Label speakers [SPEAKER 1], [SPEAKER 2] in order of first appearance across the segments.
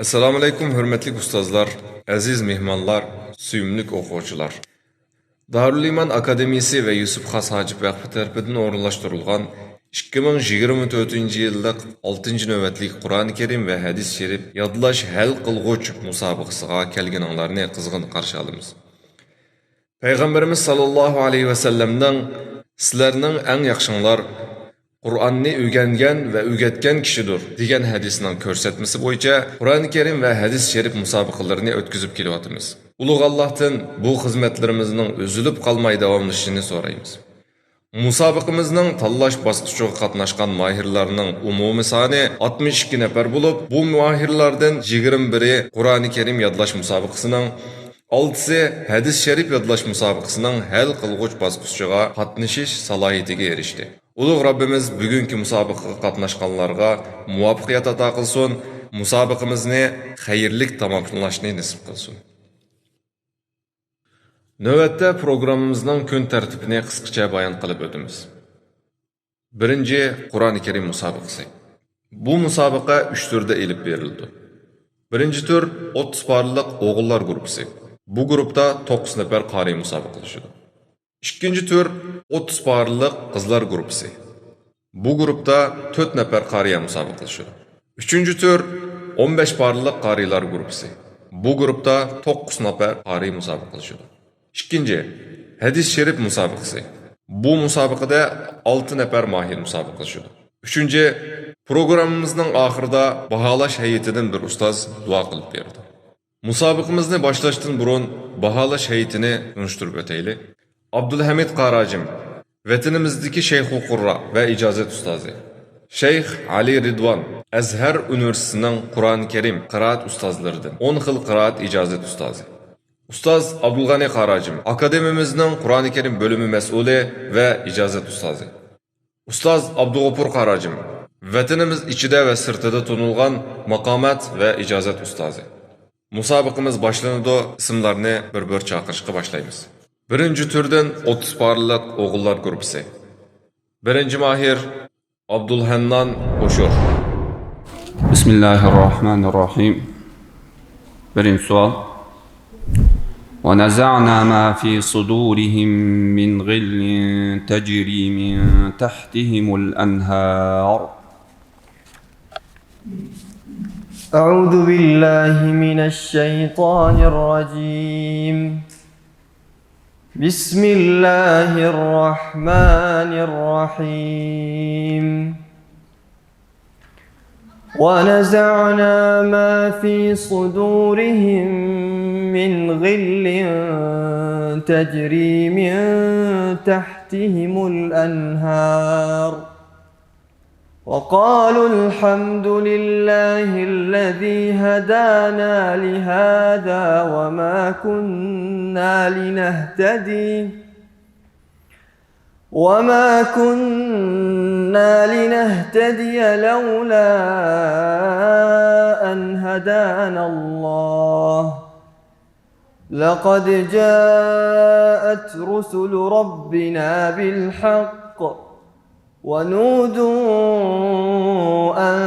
[SPEAKER 1] Assalomu alaykum hurmatli ustozlar, aziz mehmonlar, suyumli o'quvchilar. Darul Iman Akademiyasi va Yusuf Xas Hojib Vaqfi tarafidan o'rinlashtirilgan 2024-yillik 6-navbatlik Qur'oni Karim va hadis sharif yodlash hal qilg'uch musobaqasiga kelganinglarni qizg'in qarshi olamiz. Payg'ambarimiz sallallohu alayhi va sallamning sizlarning eng yaxshinglar Qur'onni o'rgangan va o'rgatgan kishidir degan hadisning ko'rsatmasi bo'yicha Qur'oni Karim va hadis sharif musobaqalarini o'tkazib kelyapmiz. Ulug' Allohdan bu xizmatlarimizning uzilib qolmay davomlashishini so'raymiz. Musobaqamizning tanlash bosqichiga qatnashgan mohirlarning umumiy soni 62 nafar bo'lib, bu mohirlardan 21 Qur'oni Karim yodlash musobaqasining 6 hadis sharif yodlash musobaqasining hal qilg'uch bosqichiga qatnashish salohiyatiga erishdi. Ulug' Rabbimiz bugungi musobaqaga qatnashganlarga muvaffaqiyat ato qilsin, musobaqamizni xayrli tamomlashni nasib qilsin. Navbatda programmamizning kun tartibini qisqacha bayon qilib o'tamiz. Birinchi Qur'oni Karim musobaqasi. Bu musobaqa 3 turda elib berildi. Birinchi tur 30 barliq o'g'illar guruhi. Bu guruhda 9 nafar qari musobaqalashadi. İkinci tur 30 barliq qizlar guruhi. Bu guruhda 4 nafar qariya musobaqalashadi. Üçüncü tur 15 barliq qarilar guruhi. Bu guruhda 9 nafar qari musobaqalashadi. İkinci hadis sharif musobaqasi. Bu musobaqada 6 nafar mahir musobaqalashadi. Üçüncü programmamızning oxirida baholash hay'atidan bir ustoz duo qilib berdi. Musobaqamizni boshlashdan burun baholash hay'atini tunishtirib o'taylik. Abdulhamid Qarajim, vatanimizdagi Shayxul Qurra va ijozat ustozi. Shayx Ali Ridvan, Azhar Universitetining Qur'oni Karim qiroat ustozlaridan 10 xil qiroat ijozat ustozi. Ustoz Abdulg'ani Qarajim, akademiyamizning Qur'oni Karim bo'limi mas'uli va ijozat ustozi. Ustoz Abdug'ofur Qarajim, vatanimiz ichida va sirtida tunilgan maqomat va ijozat ustozi. Musobaqamiz boshlanadi, ismlarni bir-bir chaqirishga boshlaymiz. Birinchi turdan 30 barliq o'g'illar guruhi. Birinchi mahir Abdulhannan Qo'shur.
[SPEAKER 2] Bismillahirrahmanirrahim. Birinchi savol. ونزعنا ما في صدورهم من غل تجري من تحتهم الأنهار.
[SPEAKER 3] أعوذ بالله من الشيطان الرجيم. بسم الله الرحمن الرحيم. ونزعنا ما في صدورهم من غل تجري من تحتهم الأنهار وقالوا الحمد لله الذي هدانا لهذا وما كنا لنهتدي لولا أن هدانا الله لقد جاءت رسل ربنا بالحق ونودوا أن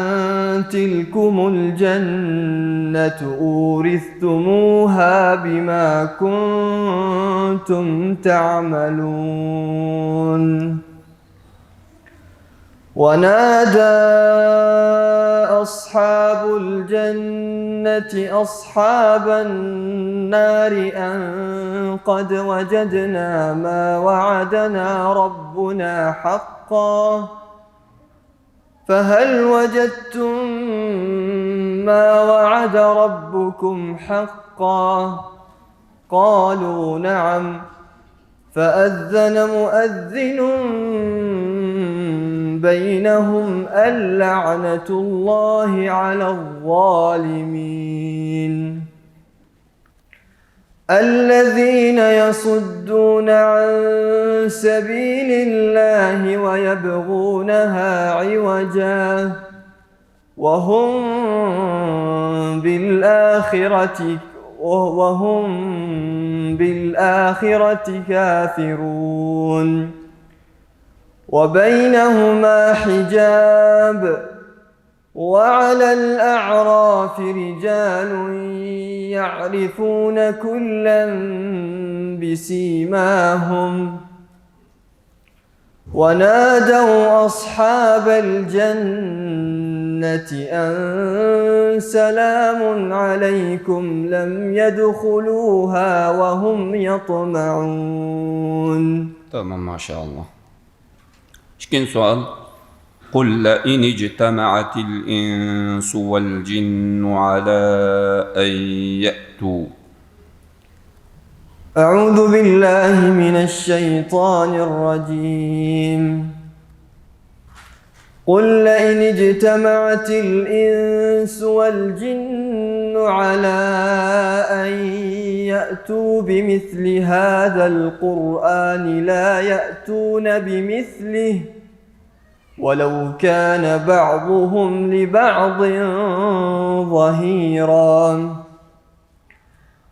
[SPEAKER 3] تلكم الجنة أورثتموها بما كنتم تعملون. ونادى أصحاب الجنة أصحاب النار أن قد وجدنا ما وعدنا ربنا حقا فهل وجدتم ما وعد ربكم حقا؟ قالوا نعم. فأذن مؤذن بينهم اللعنة الله على الظالمين. الذين يصدون عن سبيل الله ويبغونها عوجا وهم بالآخرة كافرون. وبينهما حجاب وعلى الأعراف رجال يعرفون كلا بسيماهم ونادوا أصحاب الجنة أن سلام عليكم لم يدخلوها وهم يطمعون.
[SPEAKER 2] تمام ما شاء الله. شكين سؤال؟ قل لئن اجتمعت الإنس والجن على أن يأتوا.
[SPEAKER 3] أعوذ بالله من الشيطان الرجيم. قل لئن اجتمعت الإنس والجن على أن يأتوا بمثل هذا القرآن لا يأتون بمثله ولو كان بعضهم لبعض ظهيرا.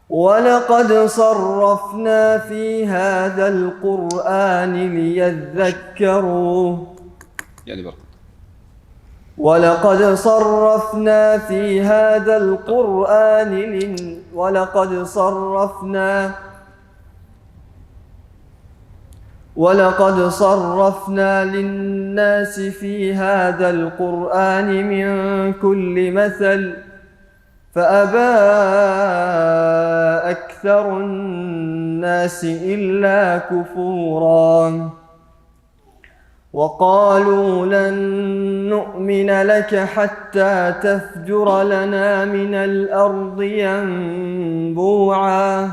[SPEAKER 3] ولقد صرفنا في هذا القرآن ليذكروا ولقد صرفنا في هذا القرآن ولقد صرفنا للناس في هذا القرآن من كل مثل فأبى أكثر الناس إلا كفورا. وقالوا لن نؤمن لك حتى تفجر لنا من الأرض ينبوعا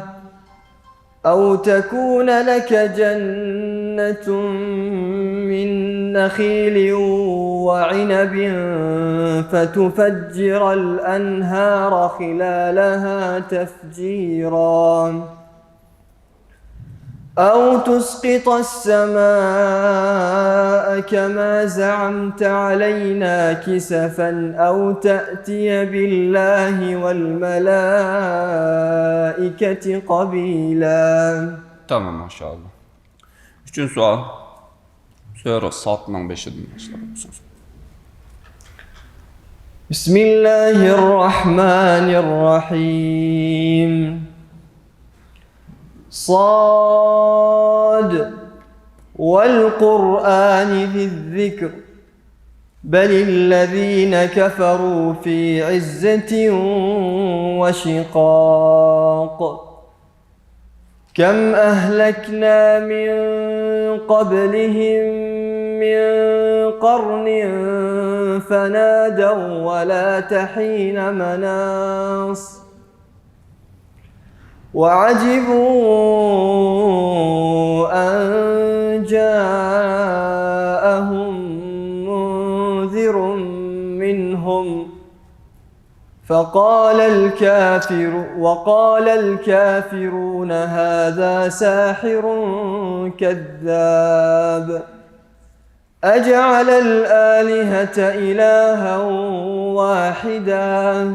[SPEAKER 3] أو تكون لك جنة من نخيل وعنب فتفجر الأنهار خلالها تفجيرا أو تسقط السماء كما زعمت علينا كسفا أو تأتي بالله والملائكة قبيلا.
[SPEAKER 2] تمام ما شاء الله. Üçüncü sual. Sure Sad-ın 5-ci başlayırıq.
[SPEAKER 3] Bismillahirrahmanirrahim. صاد والقرآن ذي الذكر بل الذين كفروا في عزة وشقاق كم أهلكنا من قبلهم من قرن فنادوا ولا حين مناص وعجبوا أن جاءهم منذر منهم وقال الكافرون هذا ساحر كذاب أجعل الآلهة إلها واحدا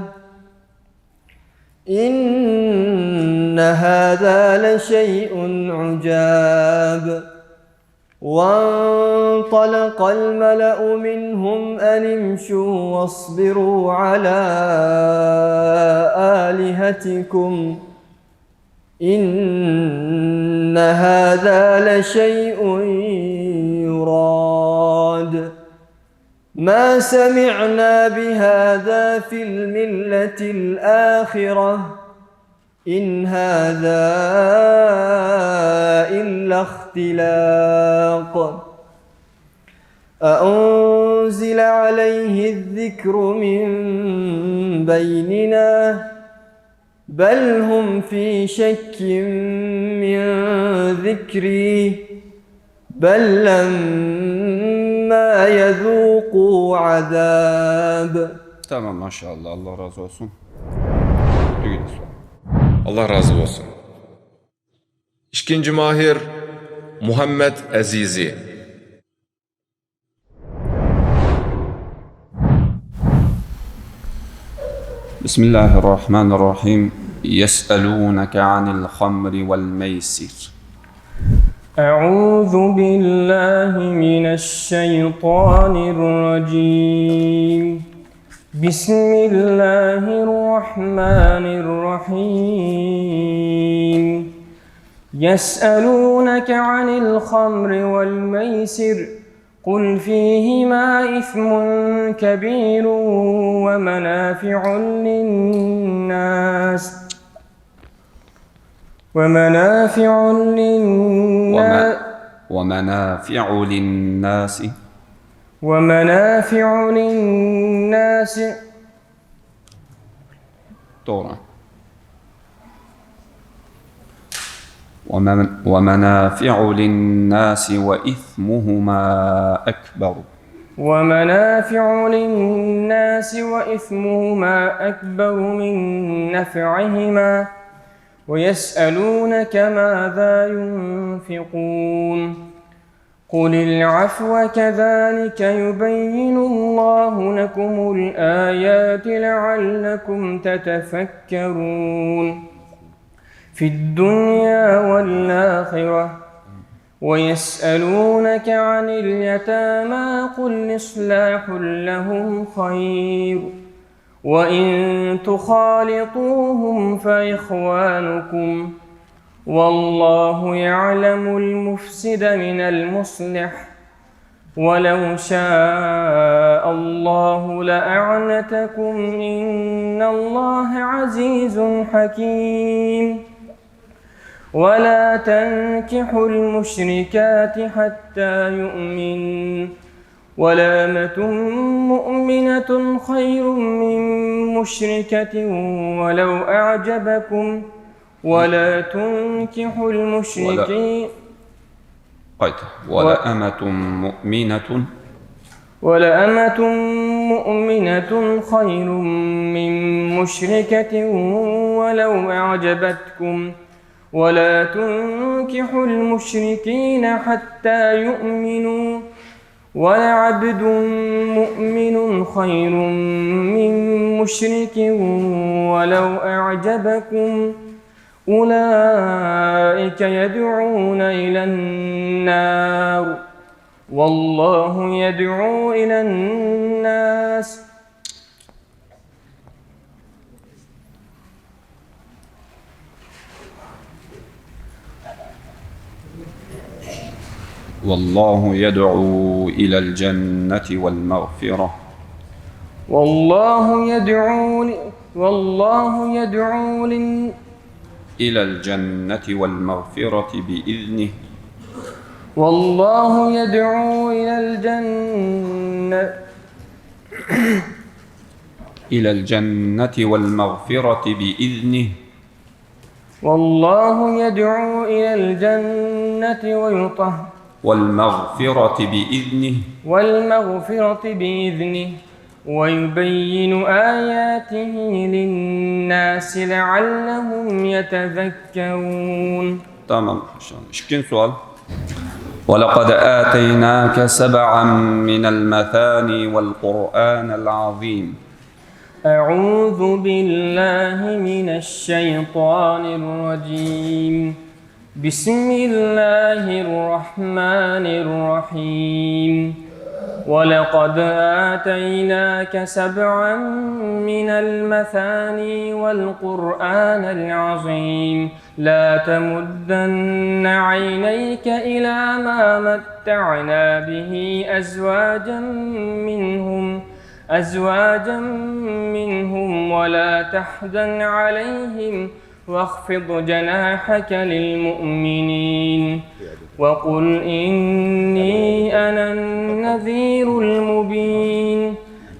[SPEAKER 3] إن هذا لشيء عجاب. وانطلق الملأ منهم أن امشوا واصبروا على آلهتكم إن هذا لشيء يراد ما سمعنا بهذا في الملة الآخرة إن هذا إلا اختلاق أأنزل عليه الذكر من بيننا بل هم في شك من ذكري بل لما يذوقوا عذاب.
[SPEAKER 2] Tamam maşallah. Allah razı olsun.
[SPEAKER 1] Allah razı olsun. İkinci mahir Muhammed Azizi.
[SPEAKER 2] Bismillahirrahmanirrahim. Yes'elûneke anil hamri vel meysir.
[SPEAKER 3] أعوذ بالله من الشيطان الرجيم بسم الله الرحمن الرحيم يسألونك عن الخمر والميسر قل فيهما إثم كبير ومنافع للناس ومنافع للناس
[SPEAKER 2] طورا ومنافع للناس وإثمهما أكبر من نفعهما ويسألونك ماذا ينفقون قل العفو كذلك يبين الله لكم الآيات لعلكم تتفكرون في الدنيا والآخرة ويسألونك عن اليتامى قل إصلاح لهم خير وإن تخالطوهم فإخوانكم والله يعلم المفسد من المصلح ولو شاء الله لأعنتكم إن الله عزيز حكيم ولا تنكحوا المشركات حتى يؤمن ولأمة مؤمنة خير من مشركة ولو أعجبكم ولا تنكحوا المشركين ولأمة مؤمنة خير من مشركة ولو أعجبتكم ولا تنكحوا المشركين حتى يؤمنوا ولعبد مؤمن خير من مشرك ولو أعجبكم أولئك يدعون إلى النار والله يدعو إلى الناس والله يدعو إلى الجنة والمغفرة إلى الجنة والمغفرة بإذنه
[SPEAKER 3] والله يدعو إلى الجنة
[SPEAKER 2] إلى الجنة والمغفرة بإذنه
[SPEAKER 3] والله يدعو إلى الجنة والمغفرة بإذنه ويبين آياته للناس لعلهم يتذكرون.
[SPEAKER 2] تمام إن شاء الله. 2 سؤال. ولقد آتيناك 7 من المثاني والقرآن العظيم.
[SPEAKER 3] أعوذ بالله من الشيطان الرجيم. بسم الله الرحمن الرحيم. ولقد آتيناك 7 من المثاني والقرآن العظيم. لا تمدن عينيك إلى ما متعنا به أزواجا منهم ولا تحزن عليهم واخفض جناحك للمؤمنين وقل إني أنا النذير المبين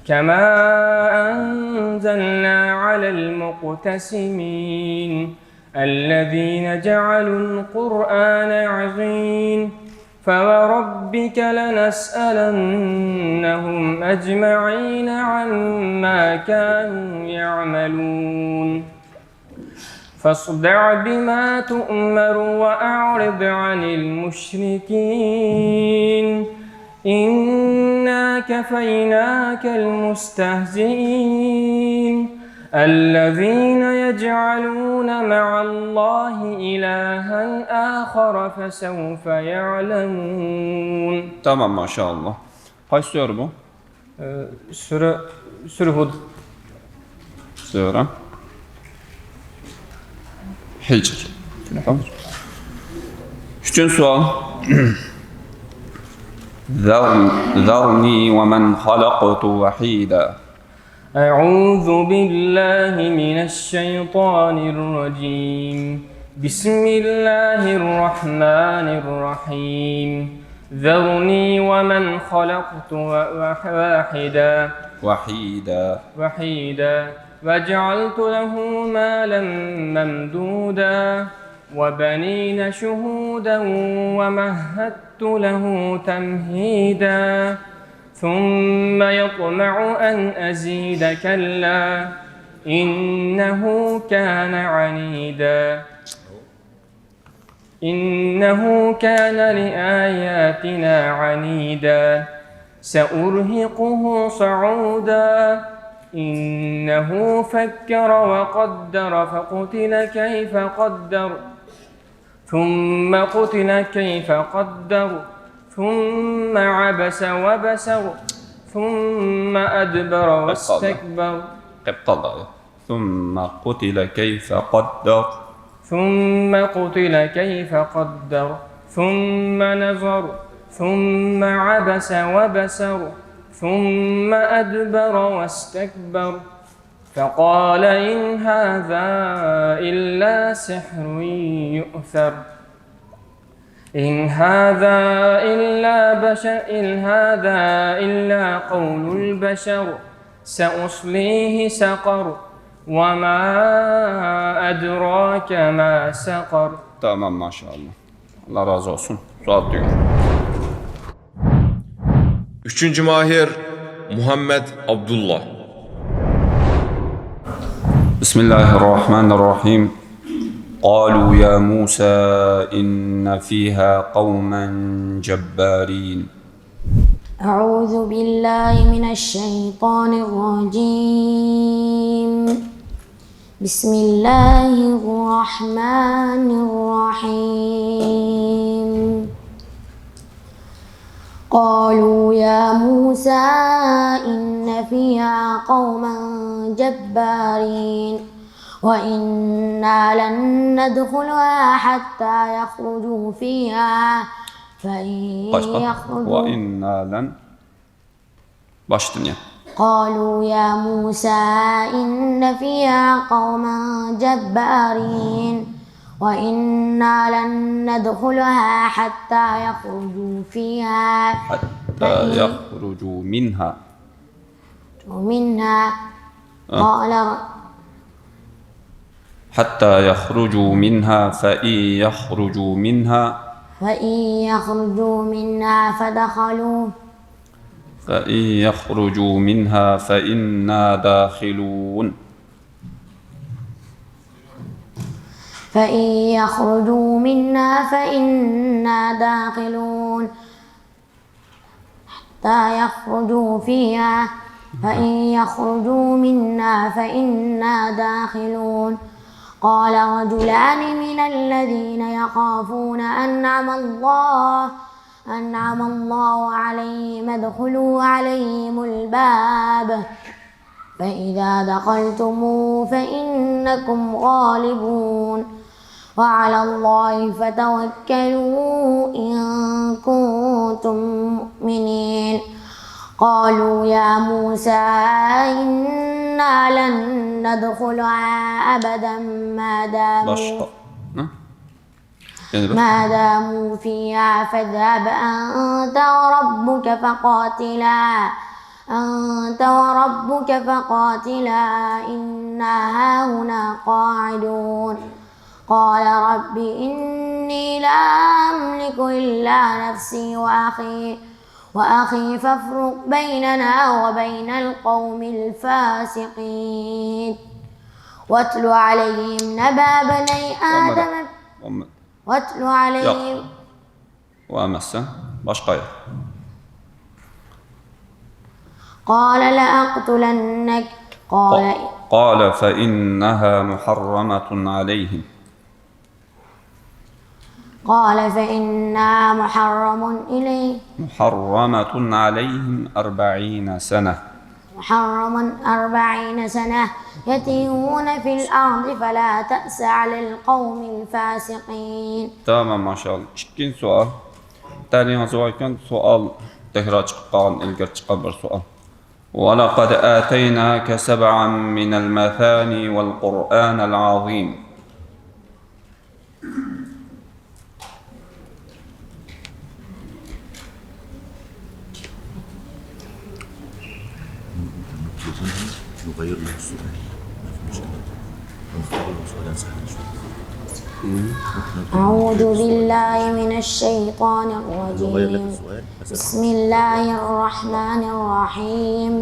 [SPEAKER 3] كما أنزلنا على المقتسمين الذين جعلوا القرآن عظيم فوربك لنسألنهم أجمعين عما كانوا يعملون فاصدع بما تؤمر وأعرض عن المشركين إنا كفيناك المستهزئين الذين يجعلون مع الله إلها آخر فسوف يعلمون.
[SPEAKER 2] Tamam maşallah. Kaç soru bu?
[SPEAKER 3] Sure Hud
[SPEAKER 2] sure Hicr. Üçüncü sual. ذرني ومن خلقت وحيدا.
[SPEAKER 3] أعوذ بالله من الشيطان الرجيم. بسم الله الرحمن الرحيم. ذرني ومن خلقت وحيدا وجعلت له مالا ممدودا وبنين شهودا ومهدت له تمهيدا ثم يطمع أن أزيد كلا إنه كان عنيدا إنه كان لآياتنا عنيدا سأرهقه صعودا إنه فكر وقدر فقتل كيف قدر ثم قتل كيف قدر ثم عبس وبسر ثم أدبر واستكبر
[SPEAKER 2] ثم قتل كيف قدر
[SPEAKER 3] ثم نظر ثم عبس وبسر ثم أدبر واستكبر فقال إن هذا إلا سحر يؤثر إن هذا إلا قول البشر سأصليه سقر وما أدراك ما سقر.
[SPEAKER 2] Tamam maşallah. Allah razı olsun. Sual diyor.
[SPEAKER 1] Üçüncü mahir Muhammed Abdullah.
[SPEAKER 2] Bismillahirrahmanirrahim. قالوا يا موسى إن فيها قوما جبارين.
[SPEAKER 4] أعوذ بالله من الشيطان الرجيم. بسم الله الرحمن الرحيم. قالوا يا موسى إن فيها قوما جبارين وإنا لن ندخلها حتى يخرجوا فيها فإن يخرجوا
[SPEAKER 2] وإنا لن başlayın.
[SPEAKER 4] قالوا يا موسى إن فيها قوما جبارين وإنا لن ندخلها حتى يخرجوا فيها
[SPEAKER 2] منها
[SPEAKER 4] قال
[SPEAKER 2] حتى يخرجوا منها فإن يخرجوا منها فإنا داخلون.
[SPEAKER 4] فإن يخرجوا منها فإنا داخلون حتى يخرجوا فيها فإن يخرجوا منا فإنا داخلون. قال رجلان من الذين يخافون أنعم الله عليهم ادخلوا عليهم الباب فإذا دخلتموه فإنكم غالبون وعلى الله فتوكلوا إن كنتم مؤمنين. قالوا يا موسى إنا لن ندخلها أبدا ما داموا فيها فاذهب أنت وربك فقاتلا إنا هاهنا قاعدون. قال رب إني لا أملك إلا نفسي وأخي فافرق بيننا وبين القوم الفاسقين. واتل عليهم نبأ بني آدم واتل عليهم قال لأقتلنك
[SPEAKER 2] قال فإنها محرمة عليهم محرمة عليهم 40 سنة
[SPEAKER 4] محرما 40 سنة يتيهون في الأرض فلا تأس على القوم الفاسقين.
[SPEAKER 2] Tamam maşallah. İkinci sual. Tani yazarken sual tekrar çıkan, ilgili çıkan bir sual. وَلَقَدْ آتَيْنَاكَ سَبْعًا مِنَ الْمَثَانِي وَالْقُرْآنَ الْعَظِيمِ.
[SPEAKER 5] نغير له السؤال ما في مشكلة نختار له سؤال سهل شوي.
[SPEAKER 4] أعوذ بالله من الشيطان
[SPEAKER 5] نغير لك
[SPEAKER 4] الرجيم.
[SPEAKER 5] السؤال
[SPEAKER 4] بسم الله الرحمن الرحيم.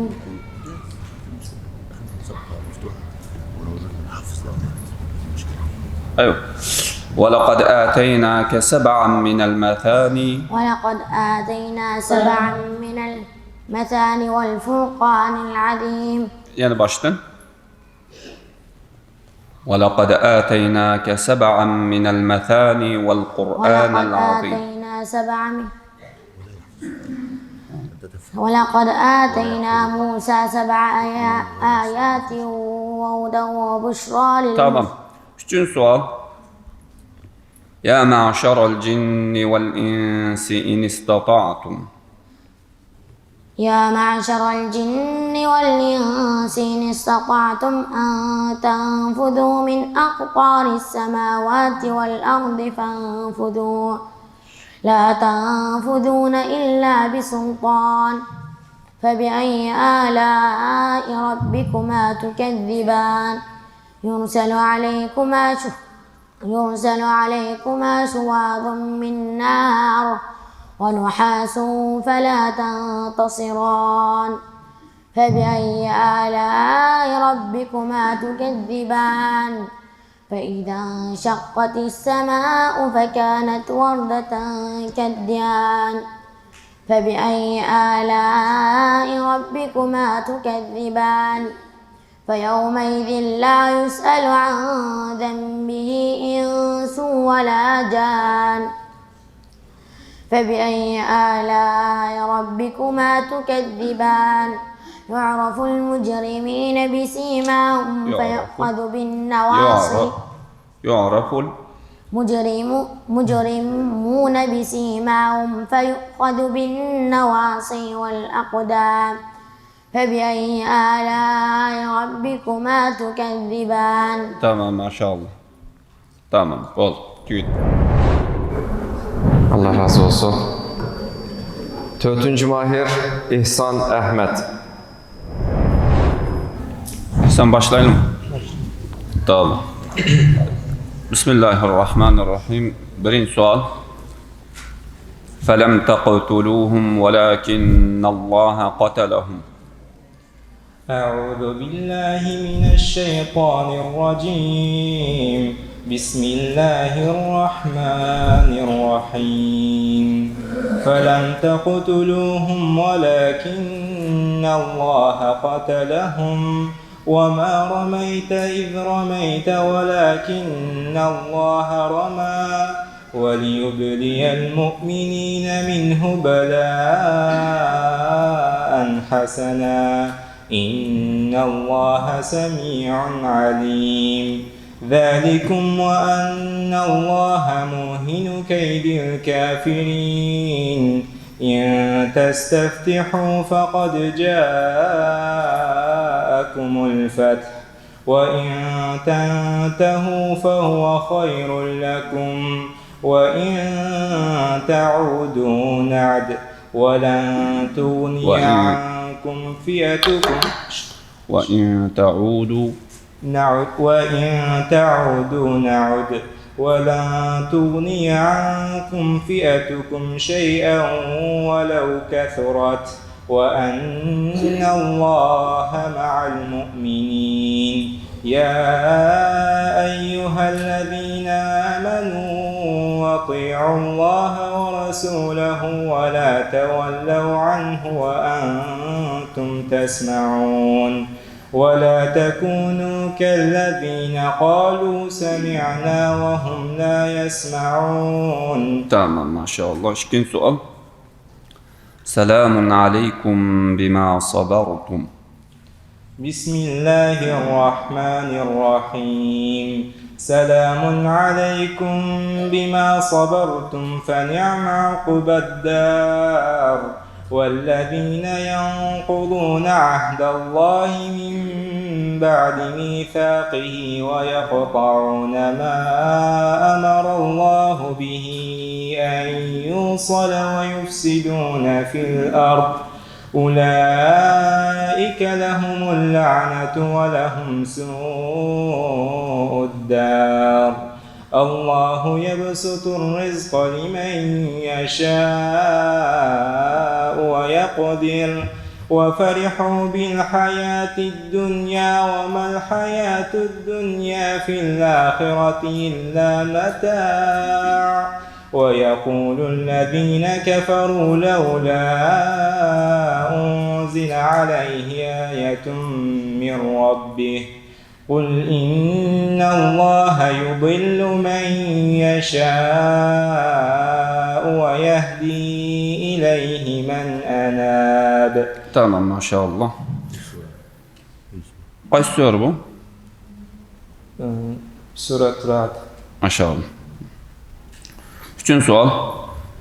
[SPEAKER 5] صفحة مفتوحة ونوجد نحفظ له مشكلة.
[SPEAKER 2] أيوه. وَلَقَدْ آتَيْنَاكَ سَبْعًا مِنَ الْمَثَانِي.
[SPEAKER 4] ولقد آتينا 7 من المثاني والفرقان العظيم.
[SPEAKER 2] Yani baştan. وَلَقَدْ آتَيْنَاكَ سَبْعًا مِنَ الْمَثَانِي وَالْقُرْآنَ
[SPEAKER 4] ولقد
[SPEAKER 2] الْعَظِيمِ.
[SPEAKER 4] آتينا 7 ولقد آتينا موسى 7 آيات وهدى وبشرى
[SPEAKER 2] Tamam. Üçüncü sual. يا معشر الجن والإنس إن استطعتم.
[SPEAKER 4] يا معشر الجن والإنس إن استطعتم أن تنفذوا من أقطار السماوات والأرض فانفذوا لا تنفذون إلا بسلطان فبأي آلاء ربكما تكذبان يرسل عليكما شواظ من نار ونحاس فلا تنتصران فبأي آلاء ربكما تكذبان فإذا انشقت السماء فكانت وردة كالدهان فبأي آلاء ربكما تكذبان فيومئذ لا يسأل عن ذنبه إنس ولا جان فبأي آلاء ربكما تكذبان يعرف المجرمين بسيماهم فيؤخذ بالنواصي
[SPEAKER 2] يعرف
[SPEAKER 4] مجرمون بسيماهم فيؤخذ بالنواصي والأقدام فبأي آلاء ربكما تكذبان.
[SPEAKER 2] Tamam maşallah. Tamam. Ol. Good.
[SPEAKER 6] Allah razı olsun. 4. Mahir İhsan Ahmet.
[SPEAKER 2] Sen başlayalım. Tamam. Bismillahirrahmanirrahim. Birinci sual. فَلَمْ تَقْتُلُوهُمْ وَلَكِنَّ اللّٰهَ قَتَلَهُمْ.
[SPEAKER 7] أعوذ بالله من الشيطان الرجيم. بسم الله الرحمن الرحيم. فلم تقتلوهم ولكن الله قتلهم وما رميت إذ رميت ولكن الله رمى وليبلي المؤمنين منه بلاء حسنا إن الله سميع عليم. ذلكم وأن الله موهن كيد الكافرين. إن تستفتحوا فقد جاءكم الفتح وإن تنتهوا فهو خير لكم وإن تعودوا نعد ولن تغني عنكم فئتكم
[SPEAKER 2] وإن تعودوا
[SPEAKER 7] نعد ولن تغني عنكم فئتكم شيئا ولو كثرت وأن الله مع المؤمنين. يا أيها الذين آمنوا أطيعوا الله ورسوله ولا تولوا عنه وأنتم تسمعون ولا تكونوا كالذين قالوا سمعنا وهم لا يسمعون.
[SPEAKER 2] Tamam maşallah. İkinci sual. Selamun aleykum bima sabartum.
[SPEAKER 7] بسم الله الرحمن الرحيم سلام عليكم بما صبرتم فنعم عقبى الدار والذين ينقضون عهد الله من بعد ميثاقه ويقطعون ما أمر الله به أن يوصل ويفسدون في الأرض أولئك لهم اللعنة ولهم سوء الدار الله يبسط الرزق لمن يشاء ويقدر وفرحوا بالحياة الدنيا وما الحياة الدنيا في الآخرة إلا متاع ويقول الذين كفروا لولا أنزل عليه آية من ربه قل إن الله يضل من يشاء ويهدي إليه من أناب.
[SPEAKER 2] تمام ما شاء الله. Qaysi sura bu?
[SPEAKER 7] Surat Ra'd.
[SPEAKER 2] ما شاء الله. Üçüncü sual.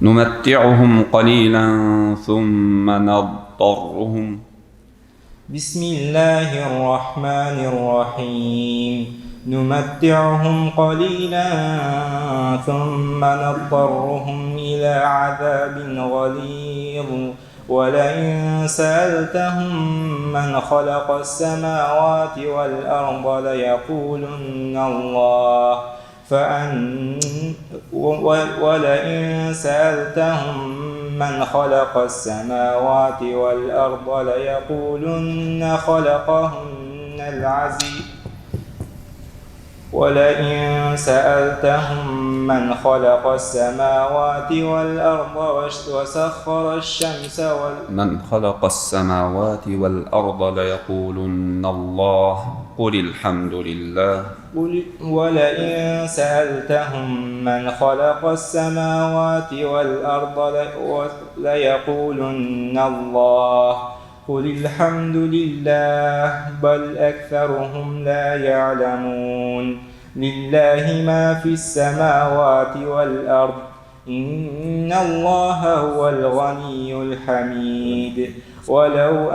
[SPEAKER 2] Numatti'uhum qalilan thumma nadtarruhum.
[SPEAKER 7] بسم الله الرحمن الرحيم نمتعهم قليلا ثم نضطرهم إلى عذاب غليظ ولئن سألتهم من خلق السماوات والأرض ليقولن الله ولئن سألتهم من خلق السماوات والأرض ليقولن خلقهن العزيز ولئن سألتهم من خلق السماوات والأرض وسخر الشمس
[SPEAKER 2] من خلق السماوات والأرض ليقولن الله قل الحمد لله
[SPEAKER 7] ولئن سألتهم من خلق السماوات والأرض ليقولن الله قل الحمد لله بل أكثرهم لا يعلمون لله ما في السماوات والأرض إن الله هو الغني الحميد ولو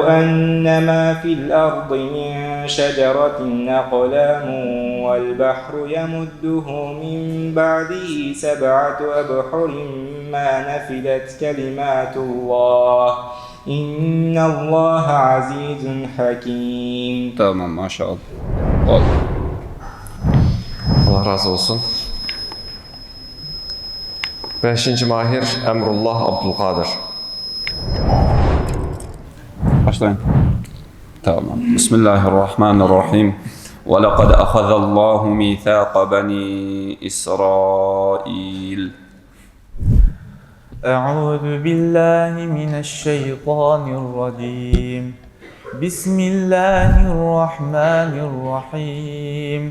[SPEAKER 7] أن ما في الأرض من شجرة أقلام والبحر يمده من بعده 7 أبحر ما نفدت كلمات الله إن الله عزيز حكيم.
[SPEAKER 2] تمام ما شاء الله.
[SPEAKER 6] Allah razı olsun. 5. Mahir Emrullah Abdülkadir.
[SPEAKER 2] başlayın. Tamam. Bismillahirrahmanirrahim. وَلَقَدْ أَخَذَ اللّٰهُ مِيثَاقَ بَنِي إِسْرَائِيلَ.
[SPEAKER 8] أعوذ بالله من الشيطان الرجيم. بسم الله الرحمن الرحيم.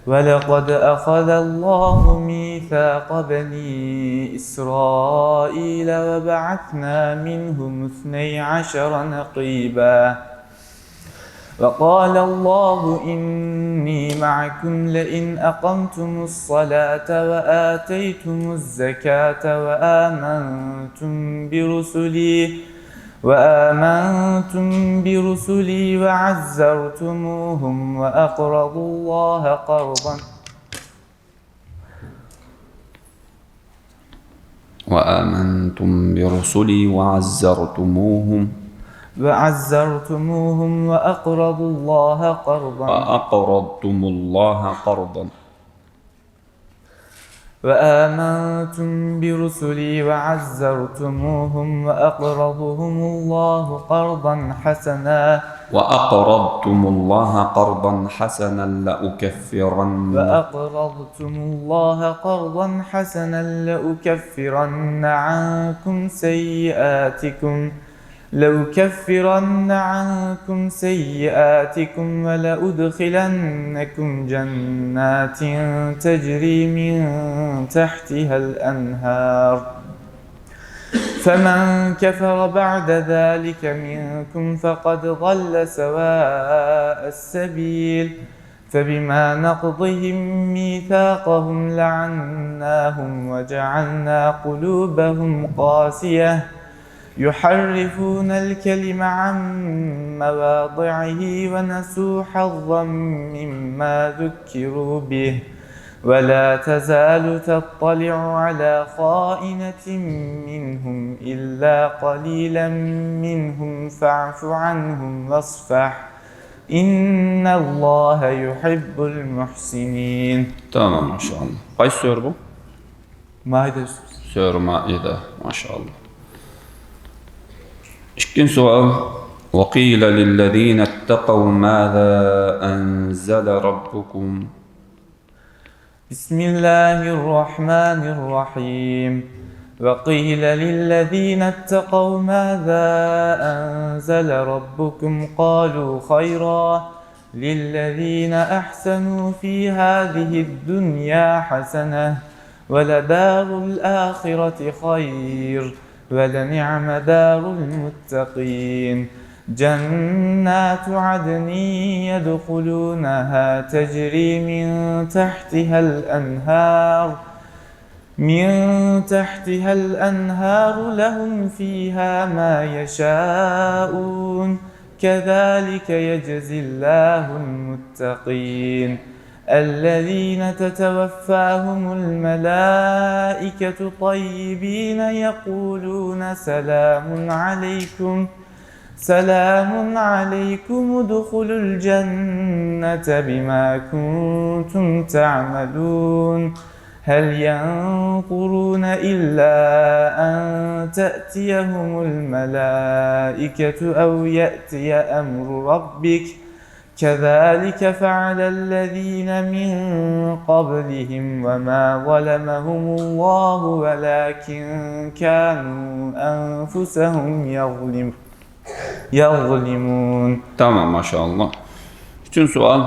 [SPEAKER 8] ولقد أخذ الله ميثاق بني إسرائيل وبعثنا منهم 12 نقيبا وقال الله إني معكم لئن أقمتم الصلاة وآتيتم الزكاة وآمنتم برسلي وعزرتموهم وأقرضوا الله قرضا وأقرضوا الله قرضا وآمنتم برسلي وعزرتموهم وأقرضتم الله قرضا حسنا لأكفرن عنكم سيئاتكم لأكفرن عنكم سيئاتكم ولأدخلنكم جنات تجري من تحتها الأنهار فمن كفر بعد ذلك منكم فقد ضل سواء السبيل فبما نقضهم ميثاقهم لعناهم وجعلنا قلوبهم قاسية يحرفون الكلم عن مواضعه ونسوا حظا مما ذكروا به ولا تزال تطلع على خائنة منهم إلا قليلا منهم فاعف عنهم واصفح إن الله يحب المحسنين.
[SPEAKER 2] تمام ما شاء الله. Kaç sure bu?
[SPEAKER 8] Maide
[SPEAKER 2] Sure Maide. Maşallah. İkinci sual. وقيل للذين اتقوا ماذا أنزل ربكم.
[SPEAKER 8] بسم الله الرحمن الرحيم وقيل للذين اتقوا ماذا أنزل ربكم قالوا خيرا للذين أحسنوا في هذه الدنيا حسنة ولدار الآخرة خير ولنعم دار المتقين جنات عدن يدخلونها تجري من تحتها الأنهار لهم فيها ما يشاءون كذلك يجزي الله المتقين الذين تتوفاهم الملائكة طيبين يقولون سلام عليكم ادخلوا الجنة بما كنتم تعملون هل ينظرون إلا أن تأتيهم الملائكة أو يأتي أمر ربك كذلك فعل الذين من قبلهم وما ظلمهم الله ولكن كانوا أنفسهم يظلمون.
[SPEAKER 2] Tamam maşallah. Üçüncü sual.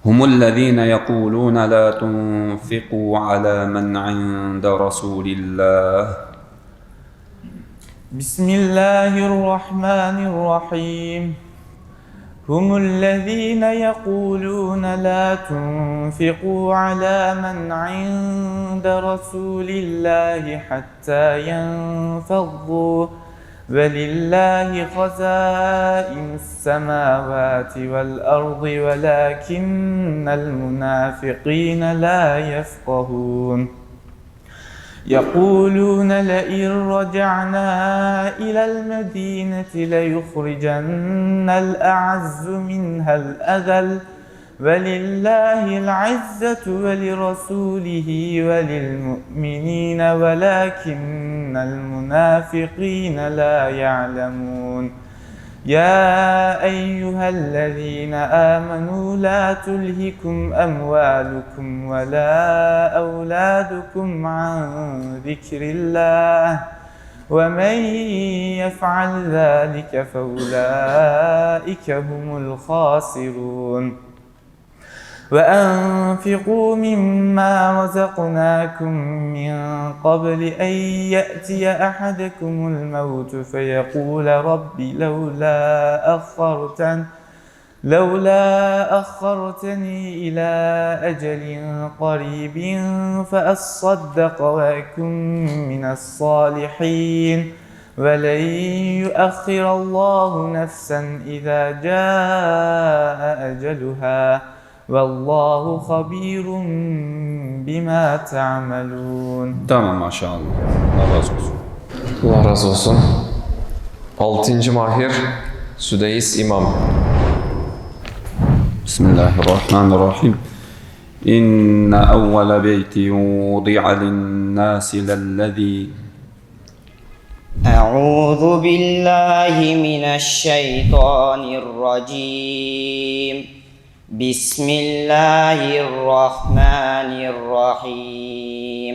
[SPEAKER 2] هم الذين يقولون لا تنفقوا على من عند رسول الله.
[SPEAKER 8] بسم الله الرحمن الرحيم هم الذين يقولون لا تنفقوا على من عند رسول الله حتى ينفضوا ولله خزائن السماوات والأرض ولكن المنافقين لا يفقهون يقولون لئن رجعنا إلى المدينة ليخرجن الأعز منها الأذل ولله العزة ولرسوله وللمؤمنين ولكن المنافقين لا يعلمون يا أيها الذين آمنوا لا تلهكم أموالكم ولا أولادكم عن ذكر الله ومن يفعل ذلك فأولئك هم الخاسرون وأنفقوا مما رزقناكم من قبل أن يأتي أحدكم الموت فيقول رب لولا أخرتني إلى أجل قريب فأصدق وأكن من الصالحين ولن يؤخر الله نفسا إذا جاء أجلها والله خبير بما تعملون.
[SPEAKER 2] Tamam maşallah. Allah razı olsun.
[SPEAKER 6] Allah razı olsun. 6. Mahir Südeys İmam.
[SPEAKER 2] Bismillahirrahmanirrahim. İnne evvele beyti vudi'a linnâsi lellezî.
[SPEAKER 9] أعوذ بالله من الشيطان الرجيم بسم الله الرحمن الرحيم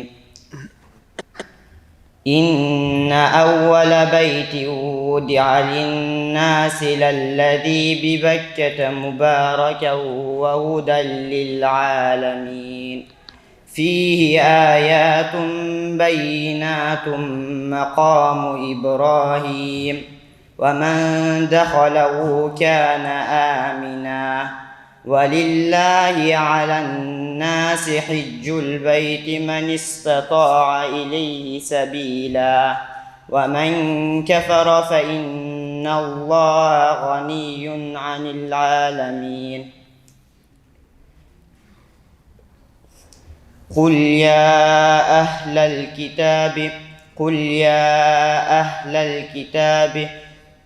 [SPEAKER 9] إن أول بيت وضع للناس للذي ببكة مباركا وهدى للعالمين فيه آيات بينات مقام إبراهيم ومن دخله كان آمنا ولله على الناس حج البيت من استطاع إليه سبيلا ومن كفر فإن الله غني عن العالمين قل يا أهل الكتاب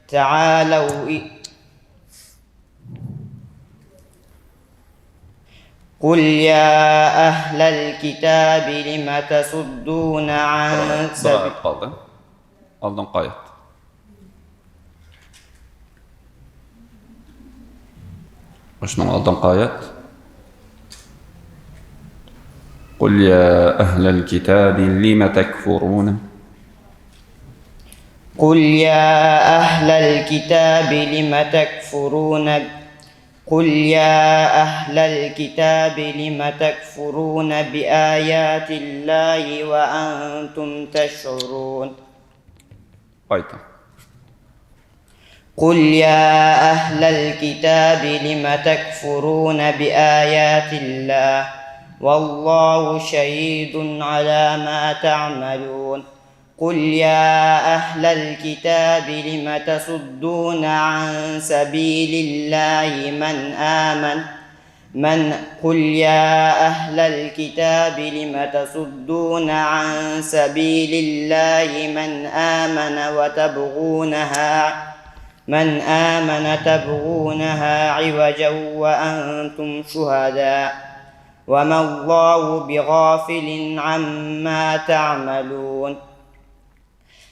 [SPEAKER 9] تعالوا قل يا أهل الكتاب لم تصدون عن سبيل
[SPEAKER 2] Aldan qayıt. Başdan aldan qayıt. قل يا أهل الكتاب لم تكفرون
[SPEAKER 9] قل يا أهل الكتاب لم تكفرون قل يا أهل الكتاب لم تكفرون بآيات الله وأنتم تشعرون
[SPEAKER 2] Qayıt.
[SPEAKER 9] قل يا أهل الكتاب لم تكفرون بآيات الله والله شهيد على ما تعملون قل يا أهل الكتاب لم تصدون عن سبيل الله قل يا أهل الكتاب لم تصدون عن سبيل الله من آمن تبغونها عوجا وأنتم شهداء وما الله بغافل عما تعملون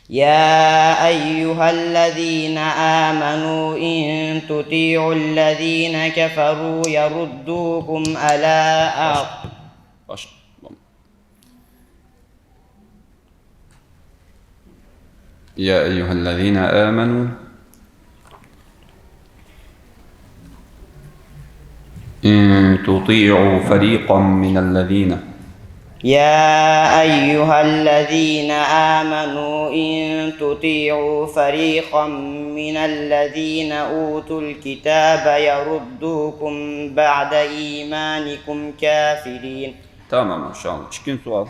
[SPEAKER 9] يا أيها الذين آمنوا إن تطيعوا الذين كفروا يردوكم على
[SPEAKER 2] يا أيها الذين آمنوا إن تطيعوا فريقا من الذين
[SPEAKER 9] يا أيها الذين آمنوا إن تطيعوا فريقا من الذين أوتوا الكتاب يردوكم بعد إيمانكم كافرين.
[SPEAKER 2] تمام إن شاء الله. Çikin sual.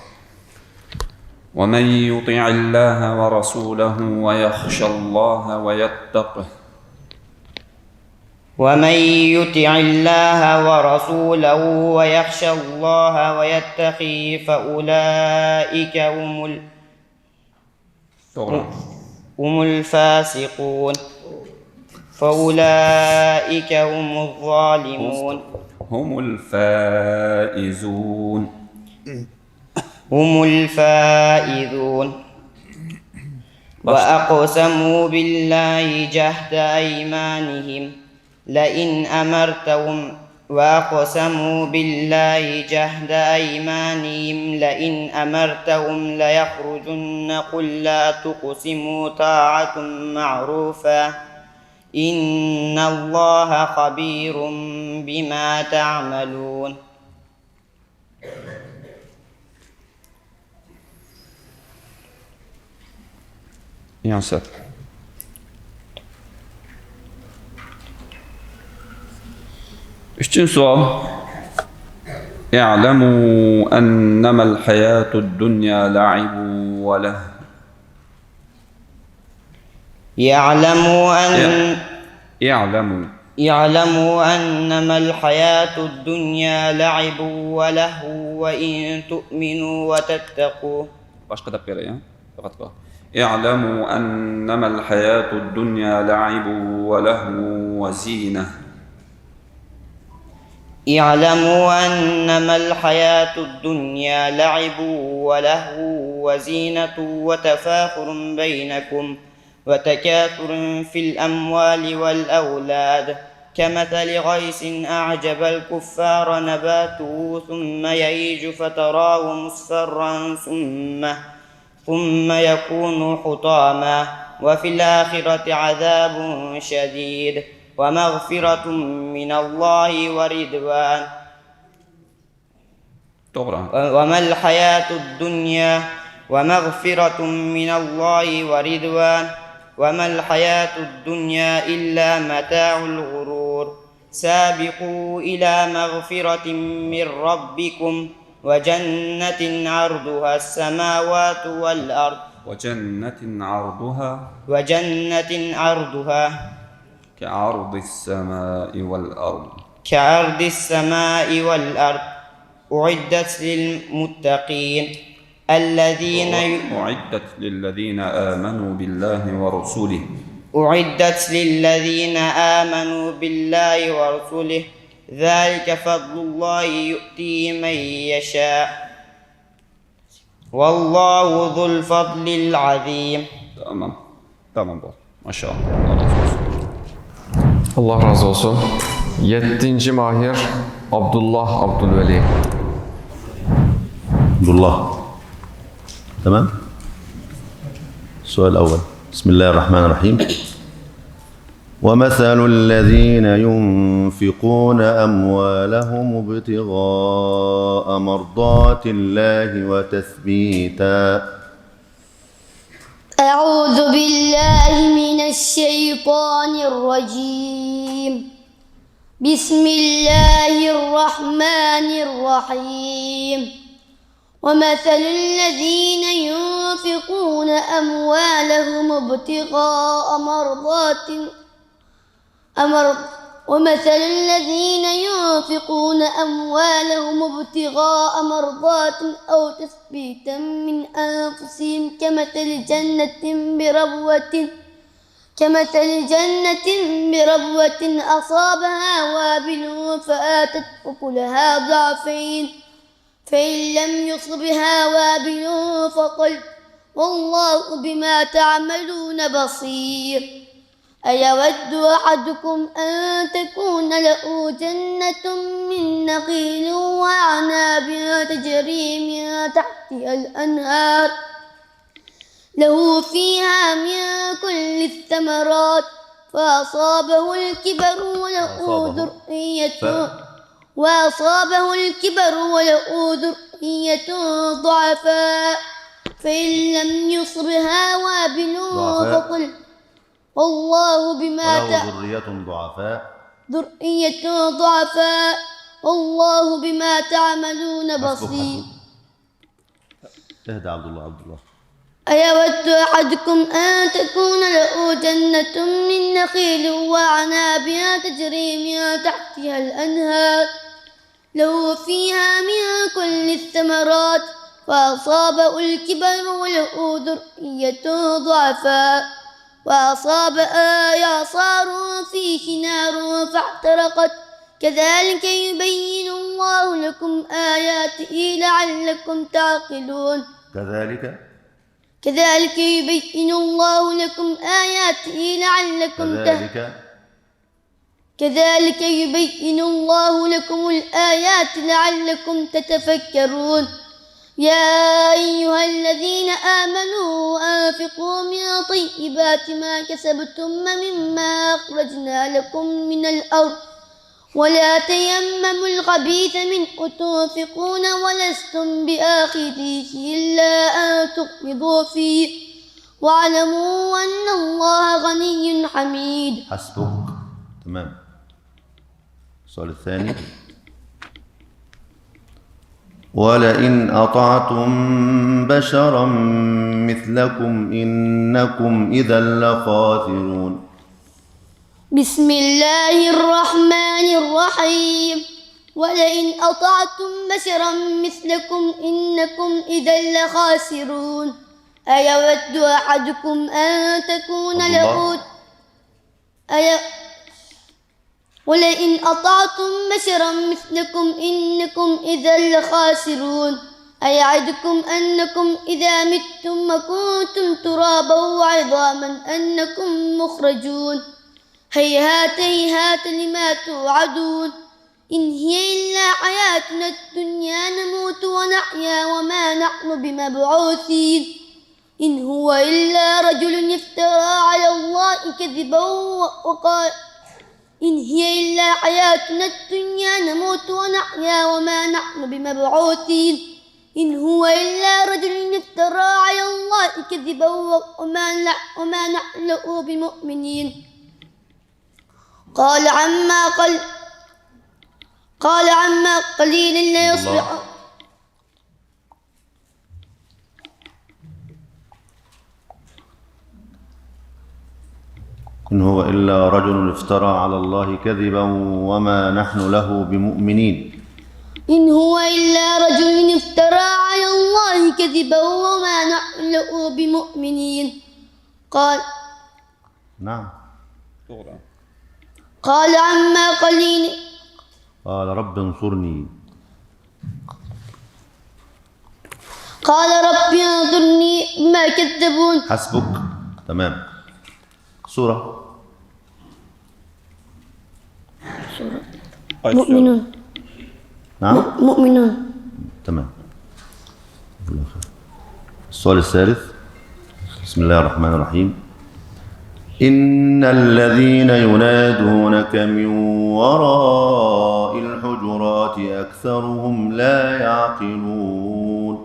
[SPEAKER 2] ومن يطع الله ورسوله ويخشى الله ويتقه
[SPEAKER 9] ومن يطع الله ورسوله ويخشى الله ويتقي فأولئك هم الفاسقون فأولئك هم الظالمون
[SPEAKER 2] هم الفائزون
[SPEAKER 9] وأقسموا بالله جهد أيمانهم لئن أمرتهم ليخرجن قل لا تقسموا طاعة معروفة إن الله خبير بما تعملون.
[SPEAKER 2] Yansıt. Üçüncü sual. اعلموا أنما الحياة الدنيا لعب وله.
[SPEAKER 9] اعلموا أنما الحياة الدنيا لعب وله وإن تؤمنوا وتتقوا.
[SPEAKER 2] Başka da bir ya. Fakat bak. اعلموا أنما الحياة الدنيا لعب وله وزينة.
[SPEAKER 9] اعلموا أنما الحياة الدنيا لعب ولهو وزينة وتفاخر بينكم وتكاثر في الأموال والأولاد كمثل غيث أعجب الكفار نباته ثم يهيج فتراه مصفرا ثم يكون حطاما وفي الآخرة عذاب شديد ومغفرة من الله ورضوان وما الحياة الدنيا ومغفرة من الله ورضوان وما الحياة الدنيا إلا متاع الغرور سابقوا إلى مغفرة من ربكم وجنة عرضها السماوات والأرض وجنة عرضها
[SPEAKER 2] كعرض السماء والأرض
[SPEAKER 9] أعدت للمتقين
[SPEAKER 2] أعدت للذين آمنوا بالله ورسله
[SPEAKER 9] ذلك فضل الله يؤتيه من يشاء والله ذو الفضل العظيم.
[SPEAKER 2] Tamam bu. Maşallah. Allah razı olsun.
[SPEAKER 6] Allah razı olsun. 7. mahir Abdullah Abdülveli.
[SPEAKER 5] الله. تمام. السؤال الأول. بسم الله الرحمن الرحيم. ومثل الذين ينفقون أموالهم ابتغاء مرضات الله وتثبيتا.
[SPEAKER 4] أعوذ بالله من الشيطان الرجيم. بسم الله الرحمن الرحيم. ومثل الذين ينفقون أموالهم ابتغاء مرضات أو تثبيتا من أنفسهم كمثل جنة بربوة أصابها وابل فآتت أكلها ضعفين فإن لم يصبها وابل فطل والله بما تعملون بصير. أيود أحدكم أن تكون له جنة من نخيل وأعناب تجري من تحتها الأنهار له فيها من كل الثمرات فأصابه الكبر وله ذرية ضعفاء فإن لم يصبها وابل فطل والله بما ذرية ضعفاء والله بما تعملون بصير.
[SPEAKER 5] اهدى عبد الله.
[SPEAKER 4] أيود أحدكم أن تكون له جنة من نخيل وأعناب تجري من تحتها الأنهار له فيها من كل الثمرات فأصابه الكبر وله ذرية ضعفاء وأصابها إعصار فيه نار فاحترقت كذلك يبين الله لكم آياته لعلكم تعقلون. كذلك يبين الله لكم آياته لعلكم تتفكرون. يا أيها الذين آمنوا أنفقوا من طيبات ما كسبتم مما أخرجنا لكم من الأرض ولا تيمموا الخبيث منه تنفقون ولستم بآخذيه إلا أن تغمضوا فيه واعلموا أن الله غني حميد.
[SPEAKER 5] حسبك. تمام. السؤال الثاني. ولئن أطعتم بشرا مثلكم إنكم إذا لخاسرون.
[SPEAKER 4] بسم الله الرحمن الرحيم. ولئن أطعتم بشرا مثلكم إنكم إذا لخاسرون. أيود أحدكم أن تكون له ولئن أطعتم بشرا مثلكم إنكم إذا لخاسرون. أيعدكم أنكم إذا متم وكنتم ترابا وعظاما أنكم مخرجون. هيهات هيهات لما توعدون. إن هي إلا حياتنا الدنيا نموت ونحيا وما نحن بمبعوثين. كذبا وقال إن هي إلا حياتنا الدنيا نموت ونحيا وما نحن بمبعوثين إن هو إلا رجل افترى على الله كذبا وما نحن له بمؤمنين قال عما قليل لا يصبح
[SPEAKER 5] إن هو إلا رجل افترى على الله كذبا وما نحن له بمؤمنين
[SPEAKER 4] إن هو إلا رجل افترى على الله كذبا وما نحن له بمؤمنين قال
[SPEAKER 5] نعم
[SPEAKER 4] قال عما قليل
[SPEAKER 5] قال رب انصرني
[SPEAKER 4] قال رب انظرني ما كذبون
[SPEAKER 5] حسبك تمام سورة
[SPEAKER 4] مؤمنون
[SPEAKER 5] نعم
[SPEAKER 4] مؤمنون
[SPEAKER 5] تمام السؤال الثالث بسم الله الرحمن الرحيم إن الذين ينادونك من وراء الحجرات أكثرهم لا يعقلون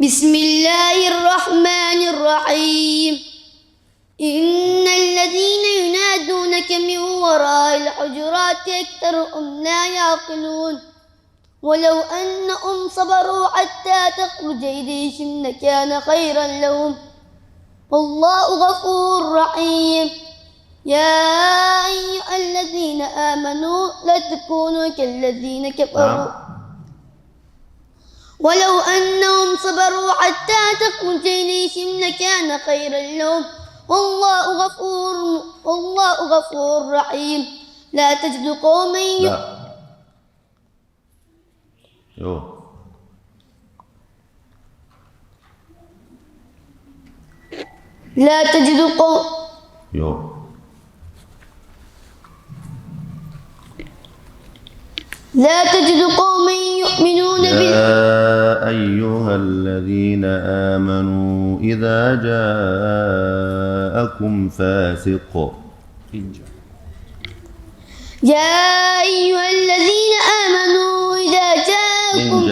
[SPEAKER 4] بسم الله الرحمن الرحيم إن الذين ينادونك من وراء الحجرات أكثرهم لا يعقلون ولو أنهم صبروا حتى تخرج إليهم لكان خيرا لهم والله غفور رحيم يا أيها الذين آمنوا لا تكونوا كالذين كفروا ولو أنهم صبروا حتى تخرج إليهم لكان خيرا لهم والله غفور رحيم لا تجد قوما لا تجد قوما يؤمنون
[SPEAKER 5] يا أيها الذين آمنوا إذا جاءكم فاسق
[SPEAKER 4] يا أيها الذين آمنوا إذا جاءكم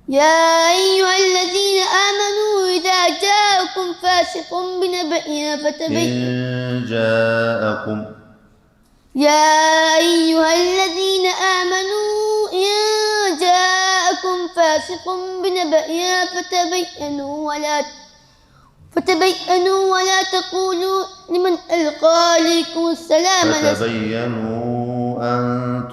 [SPEAKER 4] يا أيها الذين آمنوا إذا جاءكم فاسق بنبأ فتبينوا يا أيها الذين آمنوا إن جاءكم فاسق بنبأ فتبينوا ولا تقولوا لمن ألقى عليكم السلام
[SPEAKER 5] فتبينوا أن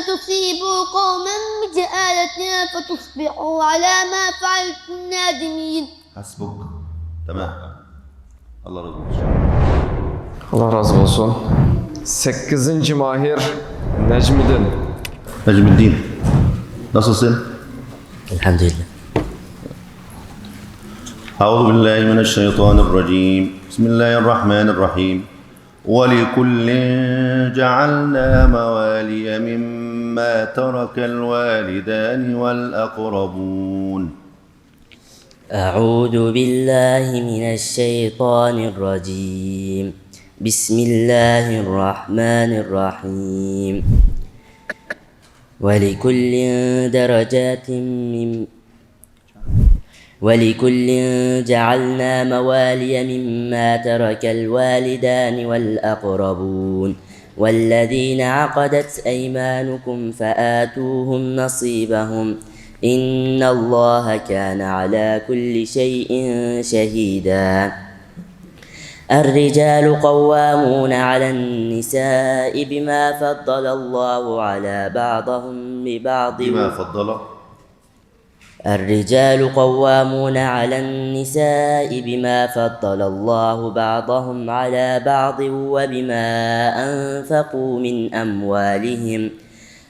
[SPEAKER 5] تصيبوا قوما
[SPEAKER 4] بجهالة فتصبحوا على ما فعلتم نادمين
[SPEAKER 5] حسبك تمام Allah razı olsun.
[SPEAKER 6] Allah razı olsun. 8. Mahir Necmiddin.
[SPEAKER 5] Necmiddin. Nasılsın?
[SPEAKER 10] Elhamdülillah.
[SPEAKER 5] أعوذ بالله من الشيطان الرجيم بسم الله الرحمن الرحيم ولكل جعلنا موالي مما ترك الوالدان والأقربون
[SPEAKER 10] أعوذ بالله من الشيطان الرجيم بسم الله الرحمن الرحيم ولكل جعلنا موالي مما ترك الوالدان والأقربون والذين عقدت أيمانكم فآتوهم نصيبهم إن الله كان على كل شيء شهيدا الرجال قوامون على النساء بما فضل الله على بعضهم ببعض الرجال قوامون على النساء بما فضل الله بعضهم على بعض وبما أنفقوا من أموالهم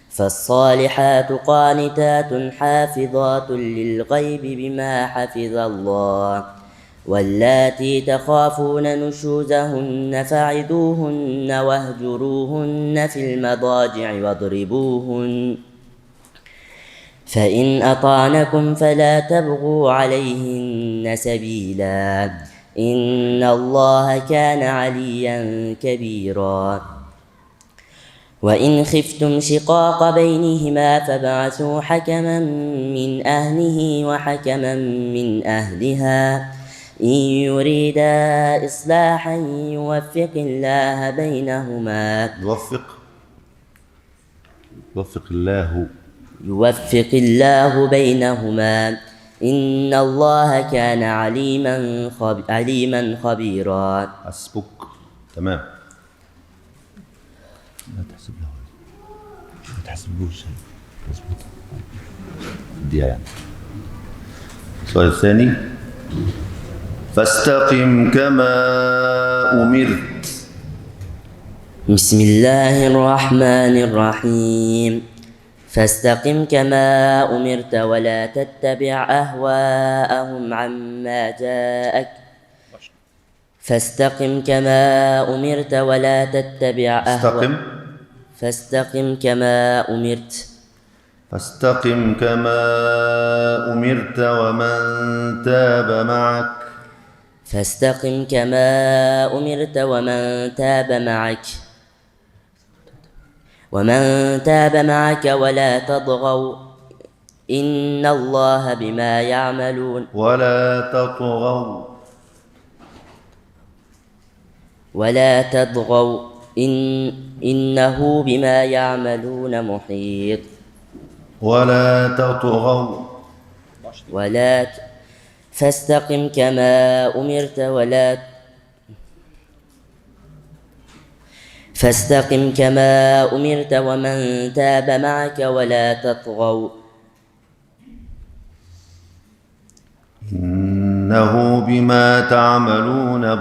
[SPEAKER 10] فالصالحات قانتات حافظات للغيب بما حفظ الله واللاتي تخافون نشوزهن فعظوهن واهجروهن في المضاجع فإن أطعنكم فلا تبغوا عليهن سبيلا إن الله كان عليا كبيرا وإن خفتم شقاق بينهما فابعثوا حكما من أهله وحكما من أهلها إن يريدا إصلاحا يوفق الله بينهما يوفق الله بينهما إن الله كان عليما خبيرا.
[SPEAKER 5] حسبك. تمام. لا تحسب له، ما تحسبوش. مظبوط. دي يعني. السؤال الثاني: فاستقم كما أمرت.
[SPEAKER 10] بسم الله الرحمن الرحيم. فاستقم كما أمرت ولا تتبع أهواءهم عما جاءك. فاستقم كما أمرت ولا تتبع أهواءهم. فاستقم كما أمرت.
[SPEAKER 5] فاستقم كما أمرت ومن تاب معك.
[SPEAKER 10] فاستقم كما أمرت ومن تاب معك ولا تطغوا إن الله بما يعملون ولا تطغوا إنه بما يعملون محيط. فاستقم كما أمرت فاستقم كما أمرت ومن تاب معك ولا تطغوا
[SPEAKER 5] إنه بما تعملون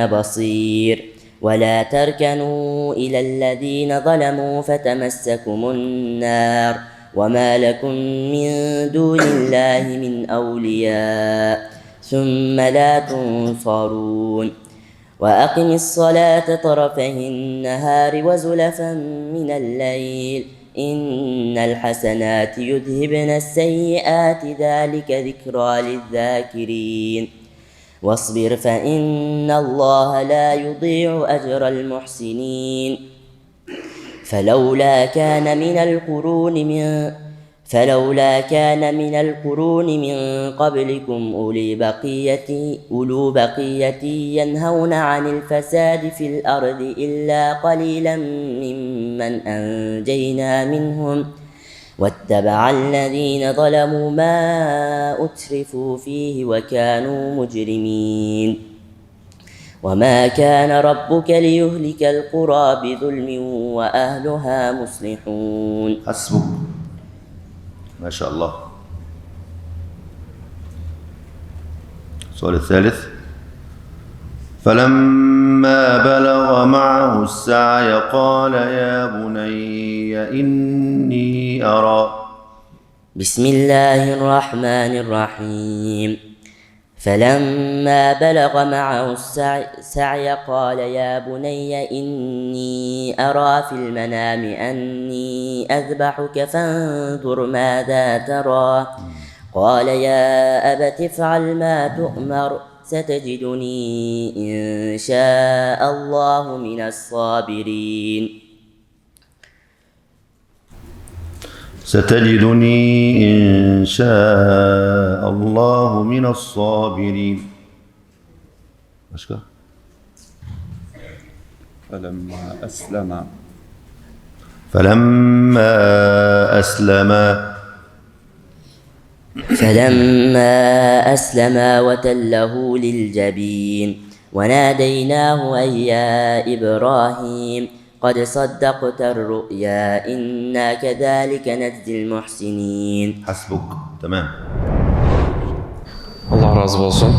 [SPEAKER 5] بصير. ولا تركنوا إلى الذين ظلموا فتمسكم النار وما لكم من دون الله من أولياء ثم لا تنصرون. وأقم الصلاة طرفي النهار وزلفا من الليل إن الحسنات يذهبن السيئات ذلك ذكرى للذاكرين. واصبر فإن الله لا يضيع أجر المحسنين. فلولا كان من القرون من قبلكم أولو بقية ينهون عن الفساد في الأرض إلا قليلا ممن أنجينا منهم واتبع الذين ظلموا ما أترفوا فيه وكانوا مجرمين. وما كان ربك ليهلك القرى بظلم وأهلها مصلحون. حسبك. ما شاء الله. السؤال الثالث: فلما بلغ معه السعي قال يا بني إني أرى.
[SPEAKER 10] بسم الله الرحمن الرحيم. فلما بلغ معه السعي قال يا بني إني أرى في المنام أني أذبحك فانظر ماذا ترى. قال يا أبت افعل ما تؤمر ستجدني إن شاء الله من الصابرين.
[SPEAKER 5] ستجدني إن شاء الله من الصابرين. أشكر.
[SPEAKER 2] فلما أسلم
[SPEAKER 10] وتله للجبين وناديناه أن يا إبراهيم قد صدقت الرؤيا إنا كذلك نجزي المحسنين.
[SPEAKER 5] حسبك. تمام.
[SPEAKER 6] Allah razı olsun.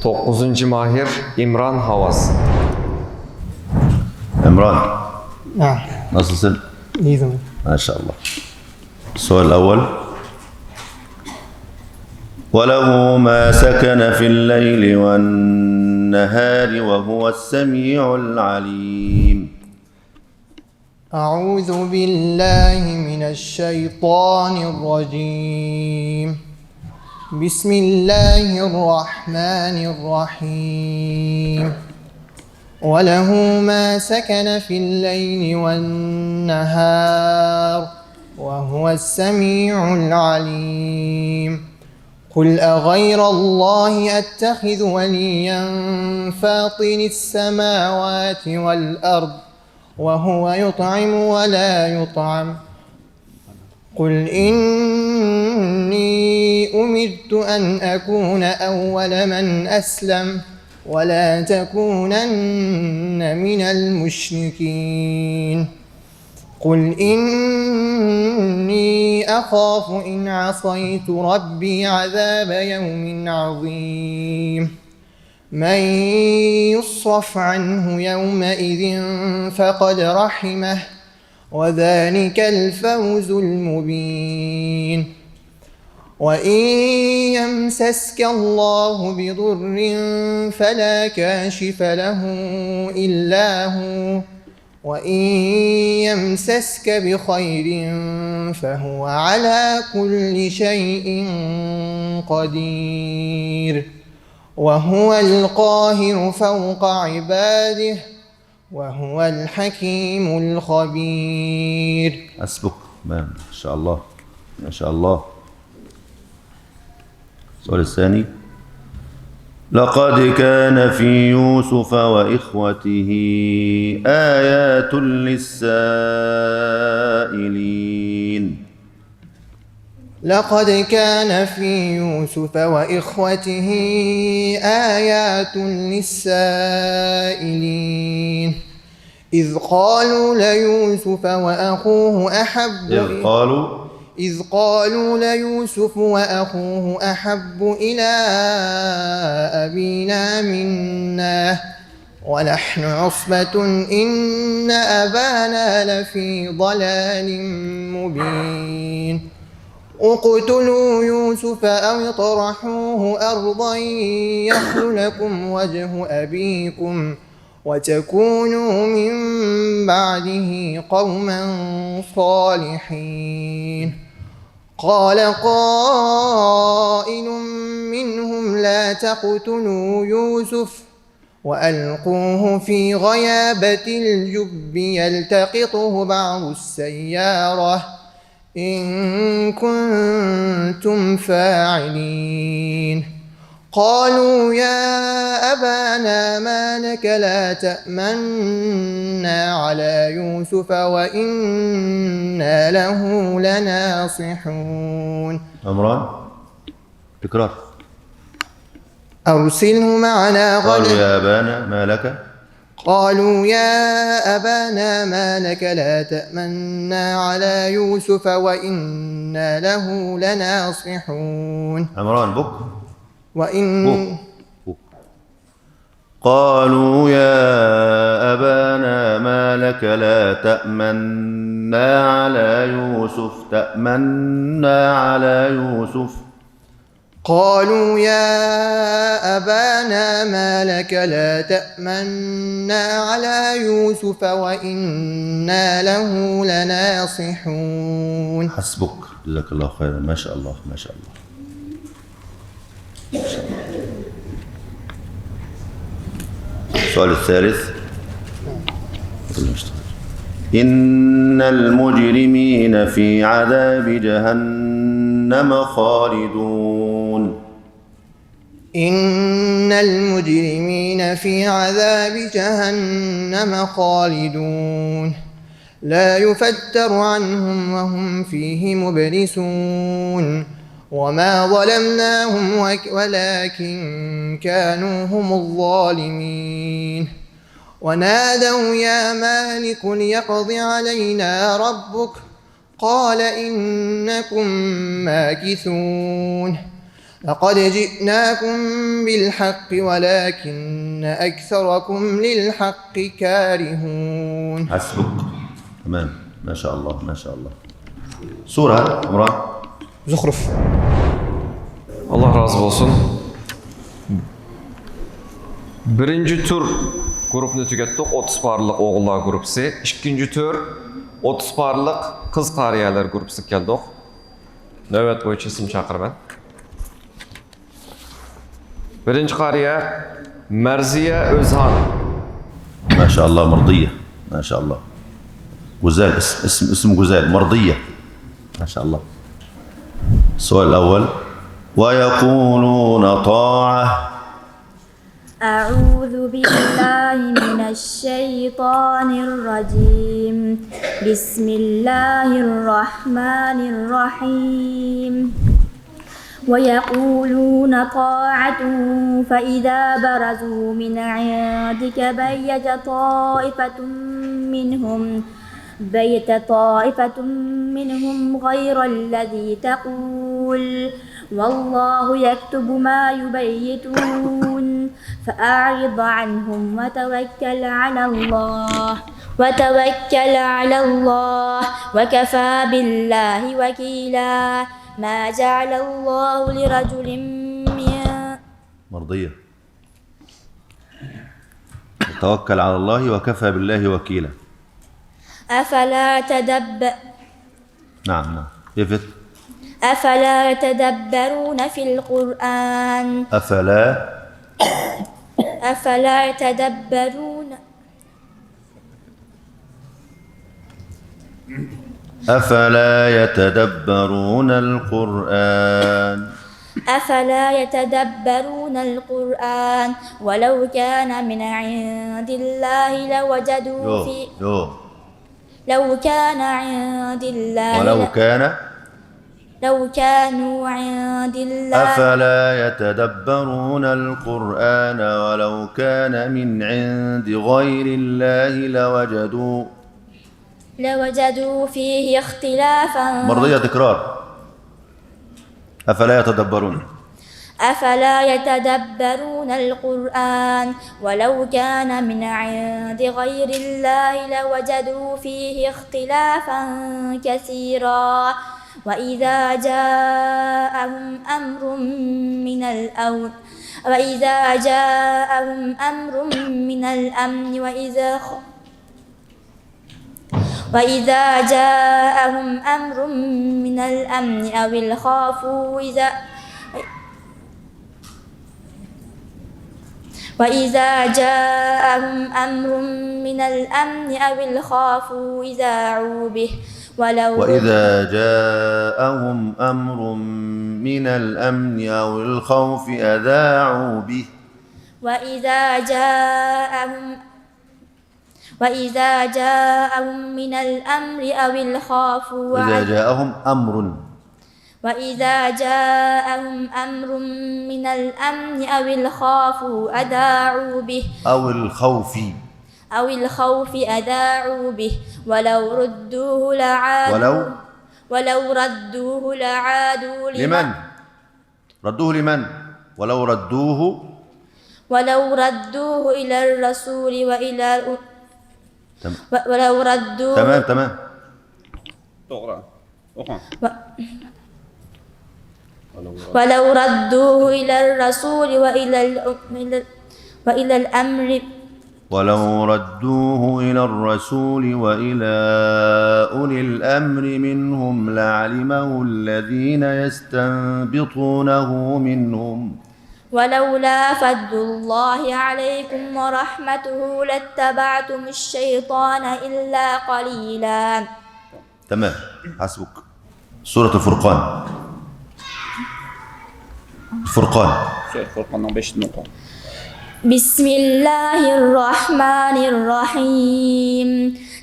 [SPEAKER 6] 9. mahir İmran Havas.
[SPEAKER 5] İmran. Nasılsın?
[SPEAKER 11] İyiyim.
[SPEAKER 5] Maşallah. السؤال الأول: وله ما سكن في الليل والنهار وهو السميع العليم.
[SPEAKER 11] أعوذ بالله من الشيطان الرجيم. بسم الله الرحمن الرحيم. وله ما سكن في الليل والنهار وهو السميع العليم. قل أغير الله أتخذ وليا فاطر السماوات والأرض وهو يطعم ولا يطعم. قل إني أمرت أن أكون أول من أسلم ولا تكونن من المشركين. قل إني أخاف إن عصيت ربي عذاب يوم عظيم. من يصرف عنه يومئذ فقد رحمه وذلك الفوز المبين. وإن يمسسك الله بضر فلا كاشف له إلا هو وإن يمسسك بخير فهو على كل شيء قدير. وهو القاهر فوق عباده وهو الحكيم الخبير.
[SPEAKER 5] حسبك. ما شاء الله ما شاء الله. السؤال الثاني. لقد كان في يوسف وإخوته آيات للسائلين.
[SPEAKER 11] لقد كان في يوسف وإخوته آيات للسائلين. إذ قالوا ليوسف وأخوه أحب إلى أبينا منا ونحن عصبة إن أبانا لفي ضلال مبين. اقتلوا يوسف أو اطرحوه أرضا يخل لكم وجه أبيكم وتكونوا من بعده قوما صالحين. قال قائل منهم لا تقتلوا يوسف وألقوه في غيابة الجب يلتقطه بعض السيارة إن كنتم فاعلين. قالوا يا أبانا ما لك لا تأمنا على يوسف وإنا له لناصحون.
[SPEAKER 5] عمران تكرار.
[SPEAKER 11] أرسله معنا غدا.
[SPEAKER 5] قالوا يا أبانا ما لك.
[SPEAKER 11] قالوا يا أبانا ما لك لا تأمنا على يوسف وإنا له لناصحون.
[SPEAKER 5] عمران بك. قالوا يا أبانا ما لك لا تأمنا على يوسف
[SPEAKER 11] قالوا يا أبانا ما لك لا تأمنا على يوسف وإنا له لناصحون.
[SPEAKER 5] حسبك. جزاك الله خيرا. ما شاء الله ما شاء الله. السؤال الثالث. إن المجرمين في عذاب جهنم خالدون.
[SPEAKER 11] إن المجرمين في عذاب جهنم خالدون لا يفتر عنهم وهم فيه مبلسون. وما ظلمناهم ولكن كانوا هم الظالمين. ونادوا يا مالك ليقض علينا ربك قال إنكم ماكثون. لقد جئناكم بالحق ولكن أكثركم للحق كارهون.
[SPEAKER 5] حسبك. تمام. ما شاء الله ما شاء الله. سورة عمران.
[SPEAKER 11] Zuhruf.
[SPEAKER 6] Allah razı olsun. Birinci tur Grupni tugatdik. 30 barliq o'g'illar guruhi. Ikkinchi tur 30 barliq qiz qariyalar guruhi keldik. Navbat bo'yicha ism chaqiraman. Birinchi qariya Marziya O'zhan.
[SPEAKER 5] ما شاء الله مرضية. ما شاء الله. غزال اسم غزال مرضية. ما شاء الله. السؤال الأول ويقولون طاعة.
[SPEAKER 12] أعوذ بالله من الشيطان الرجيم. بسم الله الرحمن الرحيم. ويقولون طاعة فإذا برزوا من عندك بيت طائفة منهم غير الذي تقول والله يكتب ما يبيتون فأعرض عنهم وتوكل على الله وكفى بالله وكيلا. ما جعل الله لرجل من
[SPEAKER 5] مرضية. توكل على الله وكفى بالله وكيلا. نعم يفت.
[SPEAKER 12] أفلا يتدبرون في القرآن أفلا يتدبرون القرآن ولو كان من عند الله لوجدوا فيه لو كانوا عند الله
[SPEAKER 5] أفلا يتدبرون القرآن ولو كان من عند غير الله
[SPEAKER 12] لوجدوا فيه اختلافا.
[SPEAKER 5] مرضية تكرار. أفلا
[SPEAKER 12] يتدبرون القرآن ولو كان من عند غير الله لوجدوا فيه اختلافا كثيرا. وإذا جاءهم أمر من الأمن أو الخوف إذاعوا به
[SPEAKER 5] وإذا جاءهم أمر من الأمن أو الخوف أذاعوا به
[SPEAKER 12] وإذا جاءهم من الأمر أو الخوف من الأمن أو الخوف أذاعوا به أو الخوف أذاعوا به ولو ردوه لعادوا
[SPEAKER 5] لمن؟
[SPEAKER 12] ولو ردوه إلى الرسول ولو ردوه
[SPEAKER 5] تمام
[SPEAKER 12] ولو ردوه إلى الرسول وإلى الأمر
[SPEAKER 5] ولو ردوه إلى الرسول وإلى أولي الأمر منهم لعلمه الذين يستنبطونه منهم.
[SPEAKER 12] ولولا فضل الله عليكم ورحمته لاتبعتم الشيطان إلا قليلا.
[SPEAKER 5] تمام حسبك. سورة الفرقان.
[SPEAKER 2] سورة الفرقان
[SPEAKER 12] بسم الله الرحمن الرحيم.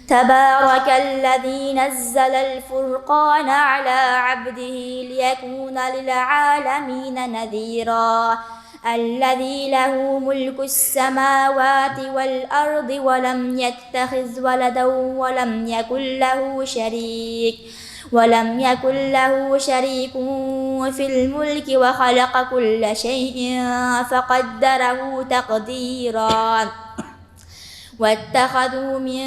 [SPEAKER 12] تبارك الذي نزل الفرقان على عبده ليكون للعالمين نذيرا. الذي له ملك السماوات والأرض ولم يتخذ ولدا ولم يكن له شريك في الملك وخلق كل شيء فقدره تقديرا. واتخذوا من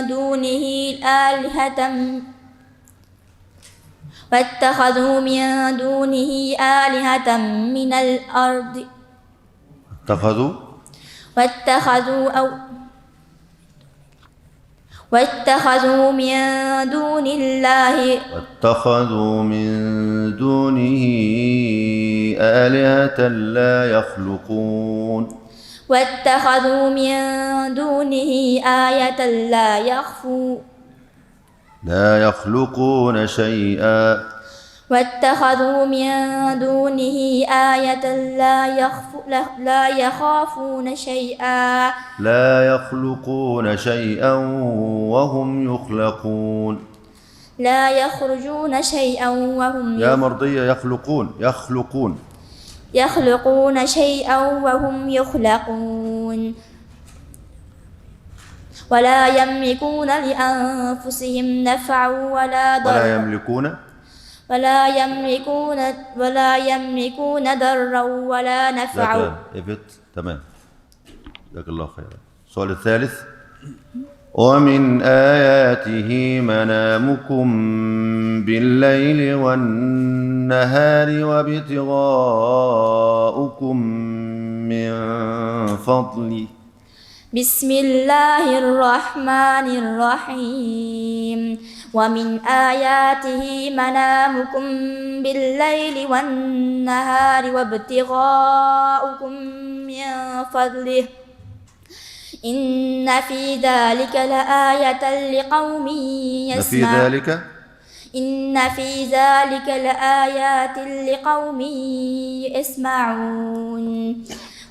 [SPEAKER 12] دونه آلهة واتخذوا من دونه آلهة من الأرض واتخذوا من دون الله
[SPEAKER 5] آلهة لا يخلقون
[SPEAKER 12] واتخذوا من دونه آية
[SPEAKER 5] لا يخلقون شيئا
[SPEAKER 12] واتخذوا من دونه آية لا يخافون شيئا
[SPEAKER 5] لا يخلقون شيئا وهم يخلقون
[SPEAKER 12] لا يخرجون شيئا وهم
[SPEAKER 5] يا مرضية
[SPEAKER 12] يخلقون شيئا وهم يخلقون ولا يملكون لأنفسهم نفعا ولا ضرا ولا يملكون ضرا ولا نفعا.
[SPEAKER 5] تمام. جزاك الله خيرا. السؤال الثالث: ومن آياته منامكم بالليل والنهار وابتغاؤكم من فضله.
[SPEAKER 12] بسم الله الرحمن الرحيم. ومن آياته منامكم بالليل والنهار وابتغاؤكم من فضله إن في ذلك لآية لقوم يسمعون. إن في ذلك لآيات لقوم يسمعون.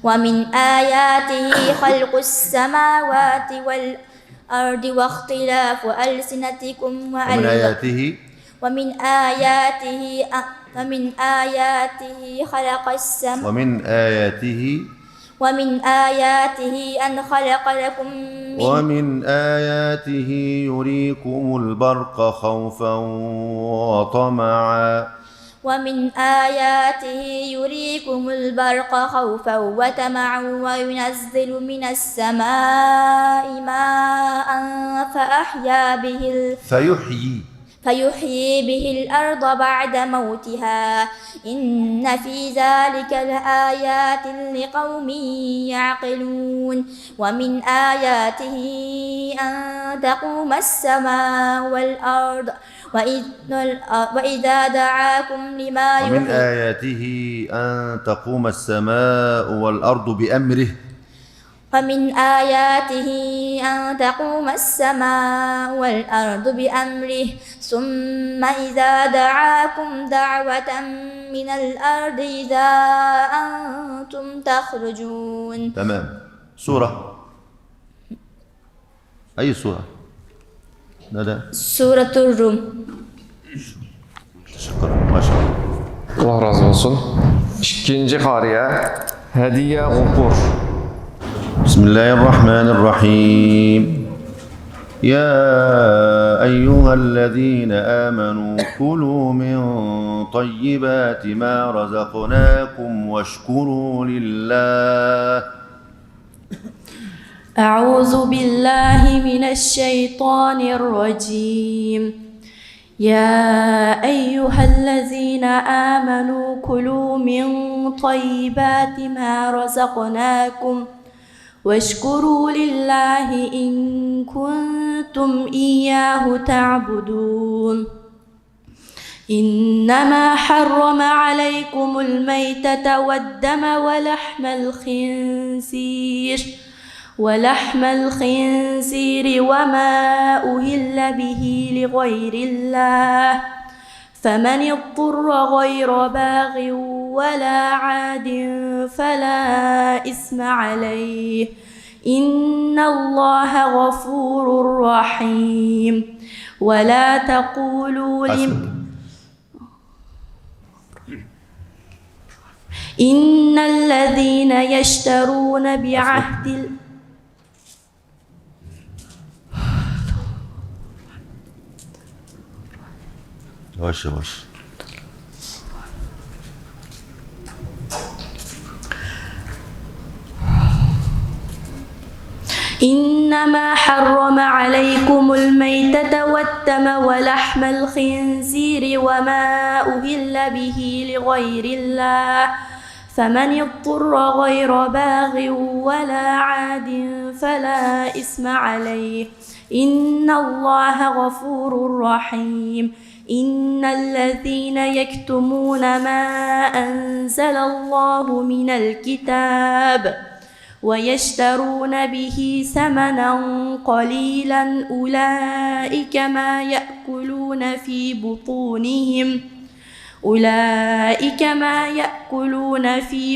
[SPEAKER 12] ومن آياته خلق السماوات والأرض واختلاف ألسنتكم ومن آياته خلق ومن آياته أن خلق لكم
[SPEAKER 5] ومن آياته يريكم البرق خوفا وطمعا.
[SPEAKER 12] ومن آياته يريكم البرق خوفا وطمعا وينزل من السماء ماء فيحيي به الأرض بعد موتها إن في ذلك لآيات لقوم يعقلون. ومن آياته أن تقوم السماء والأرض وإذا دعاكم لما يحيي.
[SPEAKER 5] ومن آياته أن تقوم السماء والأرض بأمره.
[SPEAKER 12] ومن آياته أن تقوم السماء والأرض بأمره ثم إذا دعاكم دعوة من الأرض إذا أنتم تخرجون.
[SPEAKER 5] تمام. سورة أي سورة؟
[SPEAKER 12] سورة الروم.
[SPEAKER 5] Teşekkür. Maşallah.
[SPEAKER 6] Allah razı olsun. İkinci qariye Hadiye G'ufur.
[SPEAKER 5] بسم الله الرحمن الرحيم. يا أيها الذين آمنوا كلوا من طيبات ما رزقناكم واشكروا لله.
[SPEAKER 13] أعوذ بالله من الشيطان الرجيم. يا أيها الذين آمنوا كلوا من طيبات ما رزقناكم واشكروا لله إن كنتم إياه تعبدون. إنما حرم عليكم الميتة والدم ولحم الخنزير وما أهل به لغير الله فمن اضطر غير باغ ولا عاد فلا إثم عليه إن الله غفور رحيم. ولا تقولوا إن الذين يشترون بعهد
[SPEAKER 5] Yavaş yavaş.
[SPEAKER 13] إنما حرم عليكم الميتة والدم ولحم الخنزير وما أهل به لغير الله فمن اضطر غير باغ ولا عاد فلا إثم عليه إن الله غفور رحيم إن الذين يكتمون ما أنزل الله من الكتاب ويشترون به ثمنا قليلا أولئك ما يأكلون في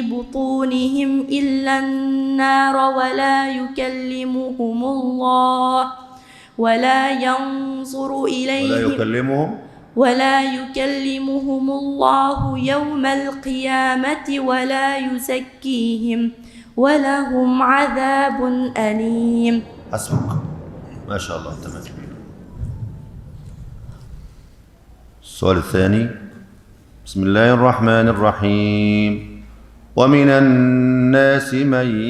[SPEAKER 13] بطونهم إلا النار ولا يكلمهم الله يوم القيامة ولا يزكيهم ولهم عذاب أليم.
[SPEAKER 5] حسبك ما شاء الله تمام. السؤال الثاني. بسم الله الرحمن الرحيم. ومن الناس من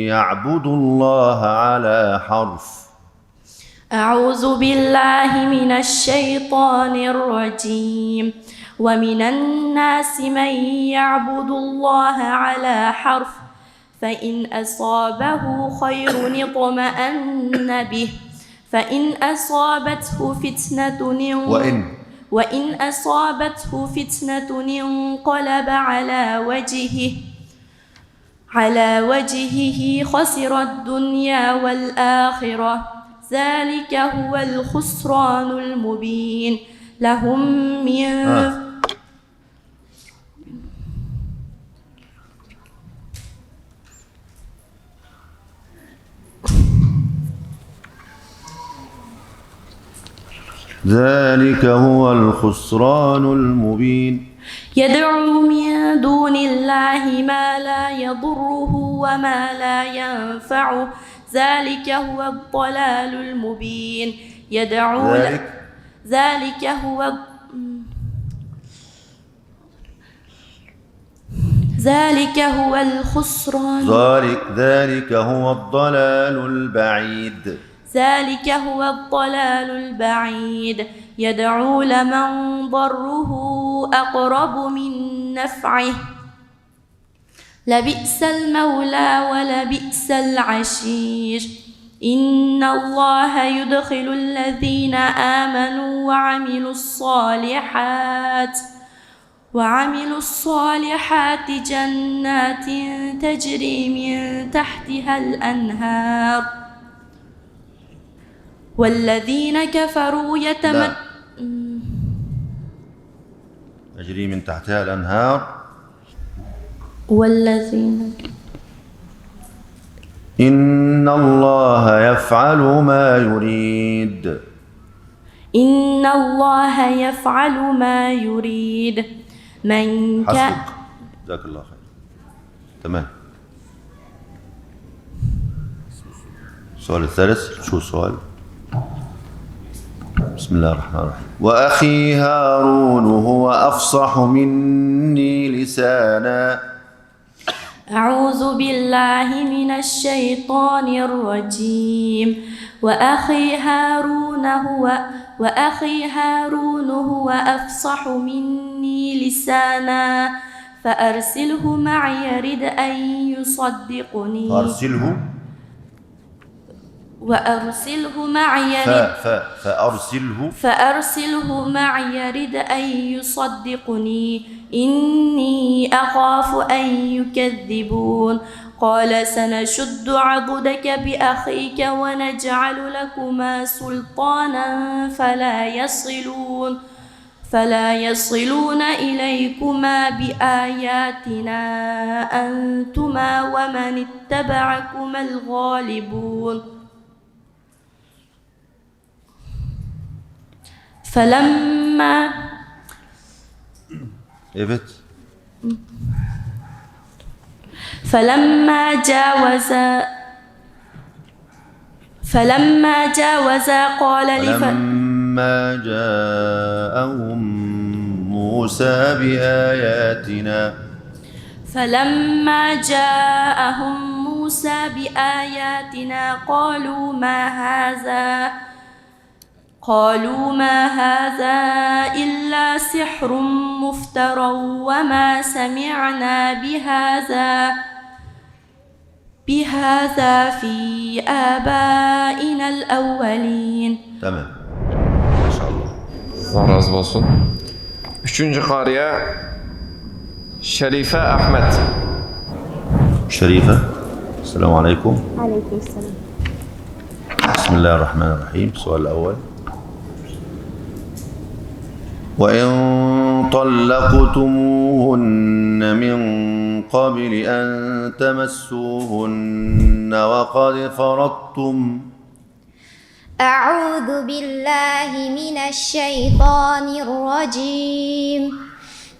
[SPEAKER 5] يعبد الله على حرف.
[SPEAKER 13] أعوذ بالله من الشيطان الرجيم. ومن الناس من يعبد الله على حرف فإن أصابه خير اطمأن به وإن أصابته فتنة انقلب على وجهه خسر الدنيا والآخرة ذلك هو الخسران المبين. لهم من
[SPEAKER 5] ذلك هو الخسران المبين.
[SPEAKER 13] يدعو من دون الله ما لا يضره وما لا ينفعه ذلك هو الضلال المبين. ذلك هو الخسران
[SPEAKER 5] ذلك هو الضلال البعيد.
[SPEAKER 13] ذلك هو الضلال البعيد. يدعو لمن ضره أقرب من نفعه لبئس المولى ولبئس العشير. إن الله يدخل الذين آمنوا وعملوا الصالحات جنات تجري من تحتها الأنهار والذين كفروا
[SPEAKER 5] تجري من تحتها الأنهار إن الله يفعل ما يريد.
[SPEAKER 13] إن الله يفعل ما يريد. من كان
[SPEAKER 5] حسبك جزاك الله خير. تمام. السؤال الثالث. شو السؤال؟ بسم الله الرحمن الرحيم. وأخي هارون هو أفصح مني لسانا.
[SPEAKER 13] أعوذ بالله من الشيطان الرجيم. وأخي هارون هو أفصح مني لسانا فأرسله معي يرد أن يصدقني. فأرسله معي يرد أن يصدقني إني أخاف أن يكذبون. قال سنشد عضدك بأخيك ونجعل لكما سلطانا فلا يصلون إليكما بآياتنا أنتما ومن اتبعكما الغالبون. فلما جاوزا قال
[SPEAKER 5] فلما جاءهم موسى بآياتنا
[SPEAKER 13] موسى بآياتنا قالوا ما هذا إلا سحر مفترى وما سمعنا بهذا في آبائنا الأولين.
[SPEAKER 5] تمام ما شاء الله.
[SPEAKER 6] Allah razı olsun. Üçüncü qariyə Şərifə Əhməd.
[SPEAKER 5] شريفة السلام عليكم.
[SPEAKER 14] عليكم السلام.
[SPEAKER 5] بسم الله الرحمن الرحيم. السؤال الأول: وإن طلقتموهن من قبل أن تمسوهن وقد فرضتم.
[SPEAKER 12] أعوذ بالله من الشيطان الرجيم.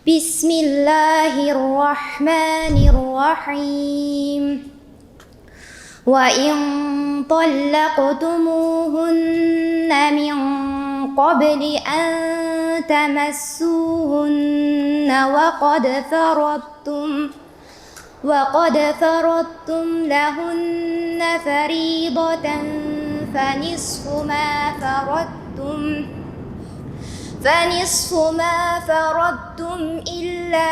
[SPEAKER 12] بسم الله الرحمن الرحيم. وإن طلقتموهن من قبل أن تمسوهن وقد فرضتم لهن فريضة فنصف ما فرضتم إلا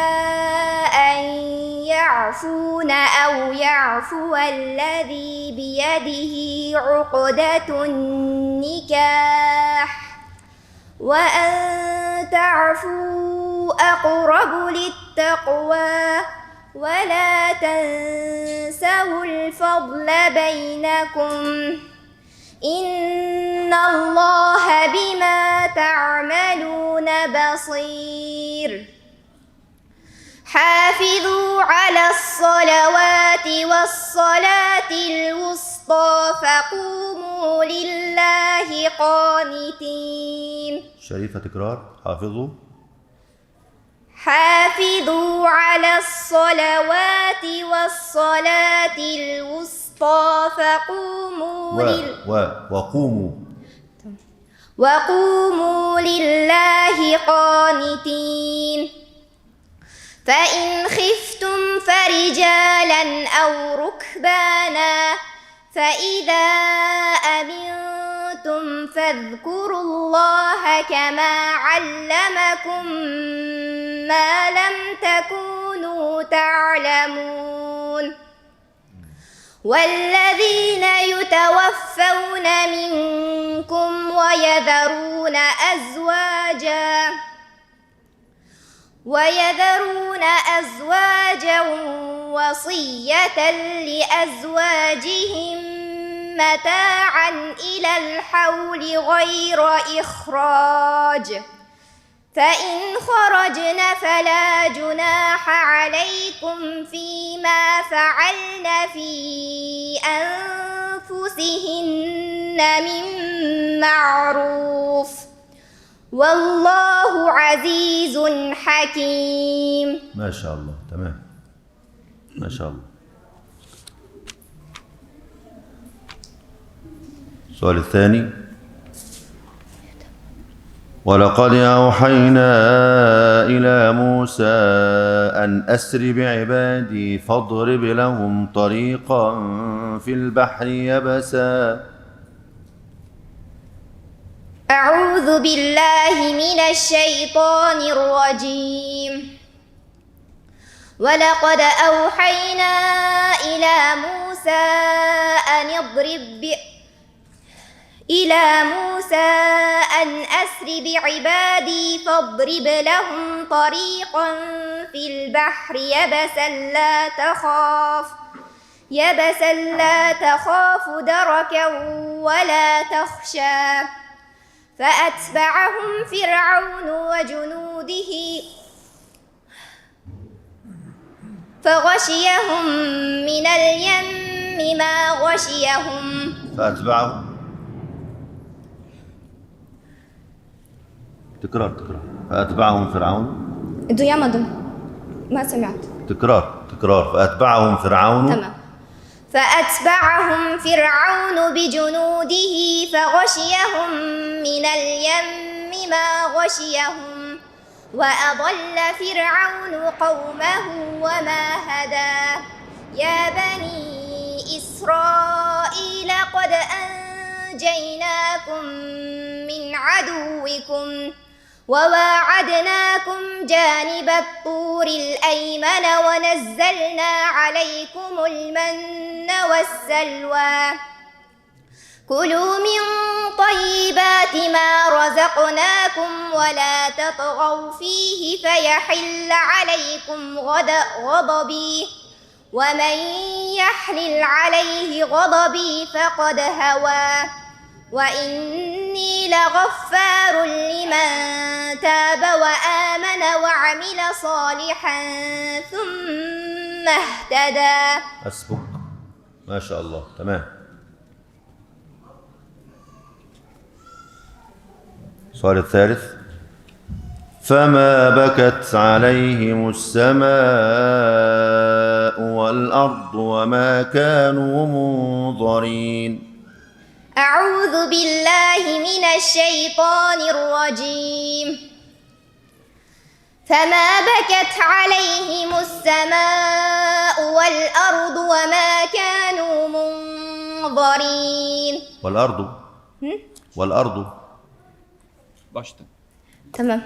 [SPEAKER 12] أن يعفون أو يعفو الذي بيده عقدة النكاح وأن تعفوا أقرب للتقوى ولا تنسوا الفضل بينكم إن الله بما تعملون بصير. حافظوا على الصلوات والصلاة الوسطى فقوموا لله قانتين.
[SPEAKER 5] شريفة تكرار.
[SPEAKER 12] حافظوا على الصلوات والصلاة الوسطى وقوموا لله قانتين. فإن خفتم فرجالا أو ركبانا فإذا أمنتم فاذكروا الله كما علمكم ما لم تكونوا تعلمون. والذين يتوفون منكم ويذرون أزواجا وصية لأزواجهم متاعا إلى الحول غير إخراج فإن خرجن فلا جناح عليكم فيما فعلن في أنفسهن من معروف والله عزيز حكيم.
[SPEAKER 5] ما شاء الله. تمام ما شاء الله. السؤال الثاني: ولقد أوحينا إلى موسى أن أسر بعبادي فاضرب لهم طريقا في البحر يبسا.
[SPEAKER 12] أعوذ بالله من الشيطان الرجيم. ولقد أوحينا إلى موسى أن أسر بعبادي فاضرب لهم طريقا في البحر يبسا لا تخاف دركا ولا تخشى فأتبعهم فرعون وجنوده فغشيهم من اليم ما غشيهم.
[SPEAKER 5] فأتبعهم فرعون.
[SPEAKER 12] انتوا يا مدن ما سمعت.
[SPEAKER 5] تكرار. فأتبعهم فرعون.
[SPEAKER 12] تمام. فأتبعهم فرعون بجنوده فغشيهم من اليم ما غشيهم وأضل فرعون قومه وما هدى. يا بني
[SPEAKER 14] إسرائيل قد أنجيناكم من عدوكم وواعدناكم جانب الطور الأيمن ونزلنا عليكم المن والسلوى كلوا من طيبات ما رزقناكم ولا تطغوا فيه فيحل عليكم غضبي ومن يحلل عليه غضبي فقد هوى وإني لغفار لمن تاب وآمن وعمل صالحا ثم اهتدى.
[SPEAKER 5] حسبك ما شاء الله. تمام. السؤال الثالث: فما بكت عليهم السماء والأرض وما كانوا منظرين.
[SPEAKER 14] أعوذ بالله من الشيطان الرجيم. فما بكت عليهم السماء والأرض وما كانوا منظرين.
[SPEAKER 5] والأرض
[SPEAKER 2] Baştan.
[SPEAKER 14] تمام.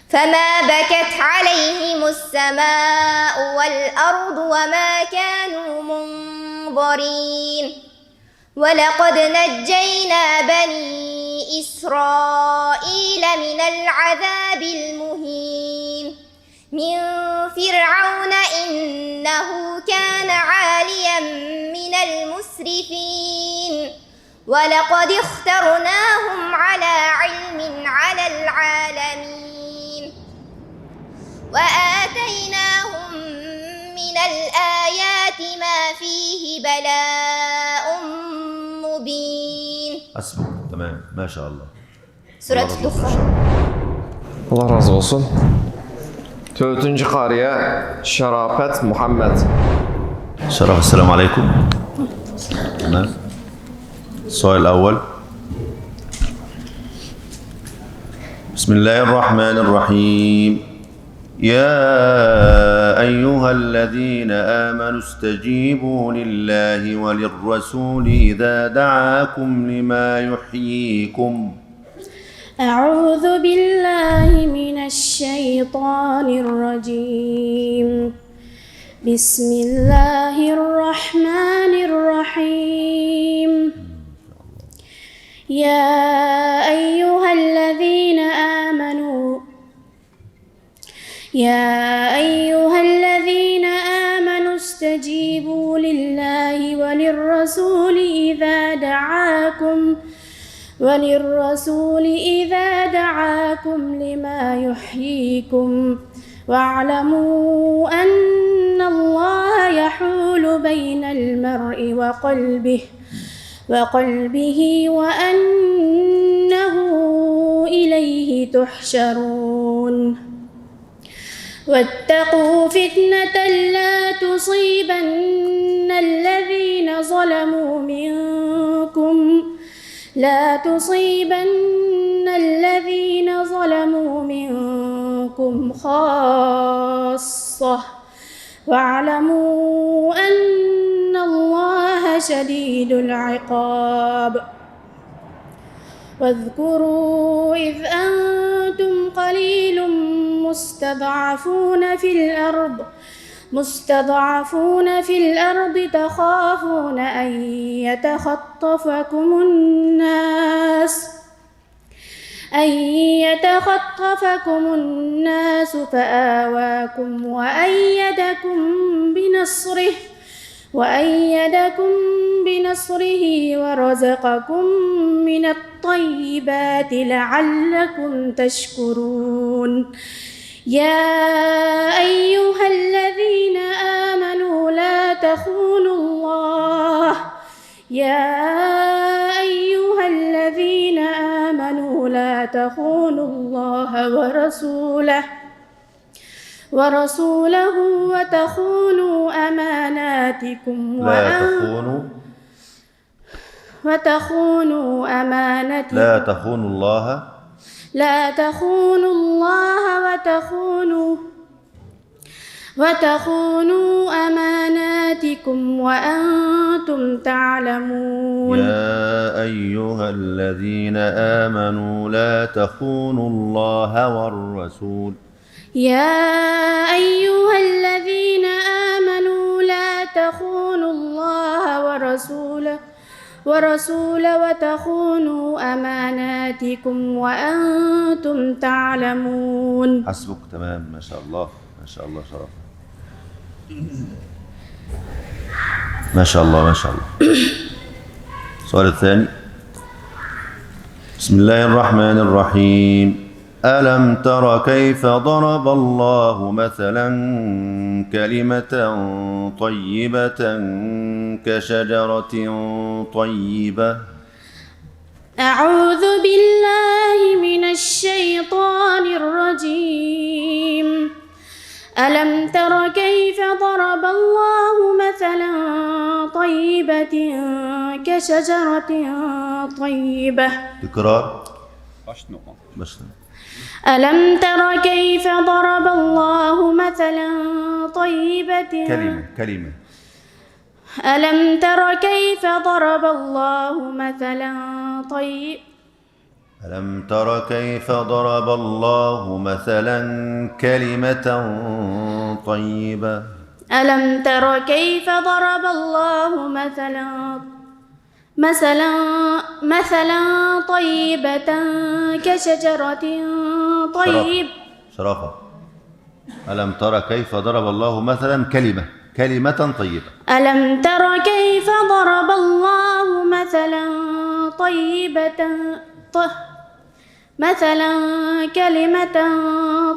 [SPEAKER 14] فما بكت عليهم السماء والأرض وما كانوا منظرين ولقد نجينا بني إسرائيل من العذاب المهين من فرعون إنه كان عاليا من المسرفين ولقد اخترناهم على علم على العالمين وآتيناهم من الآيات ما فيه بلاء مبين.
[SPEAKER 5] حسبك. تمام ما شاء الله.
[SPEAKER 14] سورة الدخان.
[SPEAKER 6] Allah razı olsun. 4. qariyə Şərafət Muhammed.
[SPEAKER 5] شرف. السلام عليكم. تمام. السؤال الأول: بسم الله الرحمن الرحيم. يا أيها الذين آمنوا استجيبوا لله وللرسول إذا دعاكم لما يحييكم.
[SPEAKER 15] أعوذ بالله من الشيطان الرجيم. بسم الله الرحمن الرحيم. يا أيها الذين آمنوا استجيبوا لله وللرسول إذا دعاكم لما يحييكم واعلموا أن الله يحول بين المرء وقلبه وأنه إليه تحشرون. واتقوا فتنة لا تصيبن الذين ظلموا منكم خاصة واعلموا أن الله شديد العقاب. واذكروا إذ أنتم قليل مستضعفون في الأرض تخافون أن يتخطفكم الناس فآواكم وأيدكم بنصره ورزقكم من الطيبات لعلكم تشكرون. يا أيها الذين آمنوا لا تخونوا الله ورسوله وتخونوا أماناتكم وتخونوا أماناتكم وأنتم تعلمون.
[SPEAKER 5] يا أيها الذين آمنوا لا تخونوا الله والرسول.
[SPEAKER 15] يا أيها الذين آمنوا لا تخونوا الله ورسوله وتخونوا أماناتكم وأنتم تعلمون.
[SPEAKER 5] حسبك، تمام، ما شاء الله ما شاء الله، شرف، ما شاء الله ما شاء الله. السؤال الثاني. بسم الله الرحمن الرحيم. ألم تر كيف ضرب الله مثلا كلمة طيبة كشجرة طيبة.
[SPEAKER 15] أعوذ بالله من الشيطان الرجيم. ألم تر كيف ضرب الله مثلا طيبة كشجرة طيبة.
[SPEAKER 5] تكرار.
[SPEAKER 15] ألم تر كيف ضرب الله مثلا طيبة
[SPEAKER 5] كلمة.
[SPEAKER 15] ألم تر كيف ضرب الله مثلا
[SPEAKER 5] ألم تر كيف ضرب الله مثلا كلمة طيبة.
[SPEAKER 15] ألم تر كيف ضرب الله مثلا طيبة كشجرة طيب.
[SPEAKER 5] شرافة. ألم تر كيف ضرب الله مثلا كلمة طيبة.
[SPEAKER 15] ألم تر كيف ضرب الله مثلا كلمة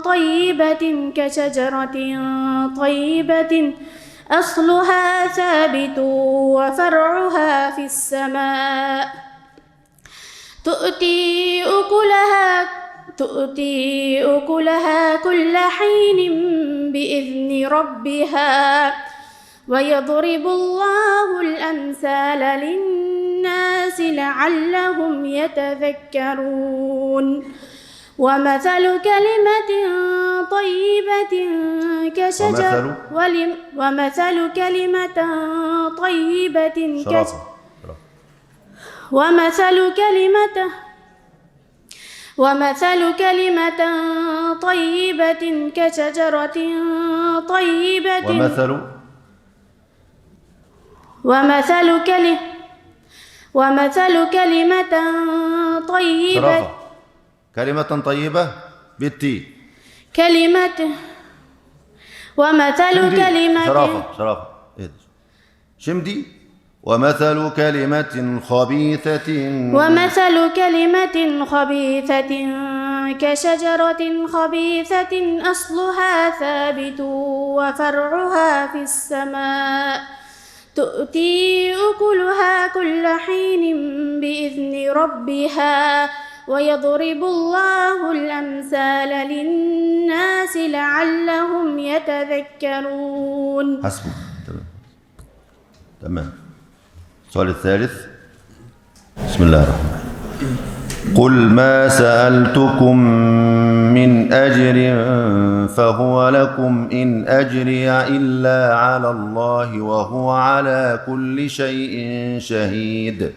[SPEAKER 15] طيبة كشجرة طيبة أصلها ثابت وفرعها في السماء تؤتي أكلها كل حين بإذن ربها ويضرب الله الأمثال للناس لعلهم يتذكرون. ومثل كلمة طيبة كشجرة ومثل كلمة طيبة ومثل كلمة طيبة كشجرة طيبة ومثل كلمة طيبة.
[SPEAKER 5] كلمة طيبة بالتي.
[SPEAKER 15] ومثل كلمة.
[SPEAKER 5] شرافة. شمدي. ومثل كلمة خبيثة كشجرة خبيثة أصلها ثابت وفرعها في السماء تؤتي أكلها كل حين بإذن ربها ويضرب الله الأمثال للناس لعلهم يتذكرون. حسبك، تمام. السؤال الثالث. بسم الله الرحمن الرحيم. قل ما سألتكم من أجر فهو لكم إن أجري إلا على الله وهو على كل شيء شهيد.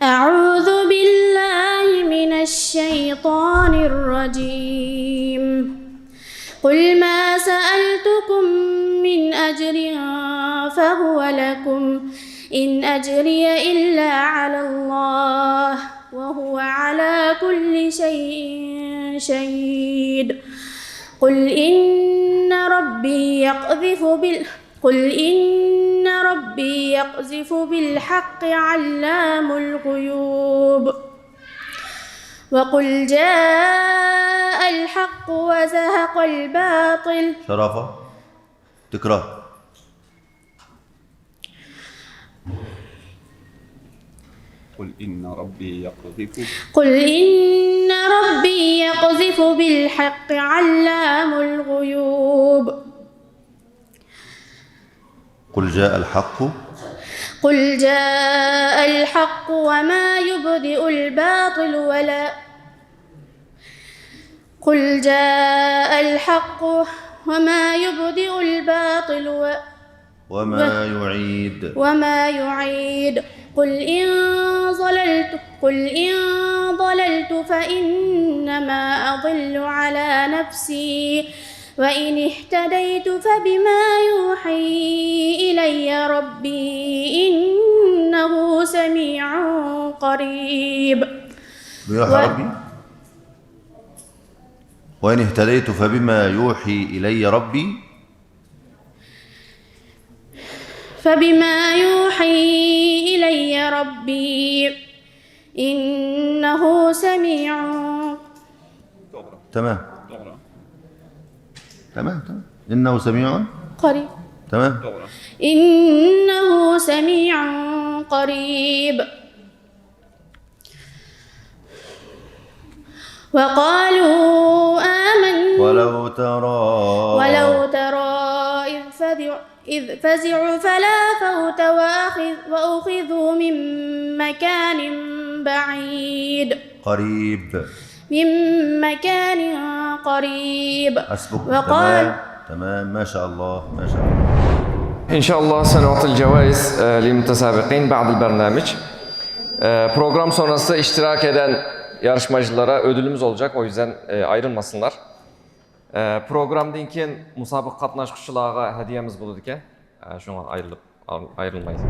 [SPEAKER 15] أعوذ بالله من الشيطان الرجيم. قل ما سألتكم من أجر فهو لكم إن أجري إلا على الله وهو على كل شيء شهيد. قل إن ربي يقذف بالحق علام الغيوب. وقل جاء الحق وزهق الباطل.
[SPEAKER 5] شرافة. تكرار.
[SPEAKER 2] قل إن
[SPEAKER 15] ربي يقذف بالحق علام الغيوب.
[SPEAKER 5] قل جاء الحق.
[SPEAKER 15] قل جاء الحق وما يبدئ الباطل ولا. قل جاء الحق وما يبدئ الباطل
[SPEAKER 5] وما يعيد
[SPEAKER 15] قل إن ضللت فإنما أضل على نفسي وإن اهتديت فبما يوحي إلي ربي إنه سميع قريب.
[SPEAKER 5] وإن اهتديت فبما يوحي إلي ربي
[SPEAKER 15] إنه سميع
[SPEAKER 5] تمام إنه سميع
[SPEAKER 15] قريب.
[SPEAKER 5] تمام
[SPEAKER 15] إنه سميع قريب. وقالوا آمنا
[SPEAKER 5] ولو
[SPEAKER 15] ترى إذ فزعوا فلا فوت وأخذوا من مكان بعيد قريب
[SPEAKER 5] حسبك. تمام ما شاء الله.
[SPEAKER 6] إن شاء الله سنعطي الجوائز للمتسابقين بعد البرنامج. Program sonrası iştirak eden yarışmacılara ödülümüz olacak, o yüzden ayrılmasınlar. Programdan keyin musobaqa qatnaşqıçılarga hediyemiz bo'ladi ekan. Şuna ayrılmayız.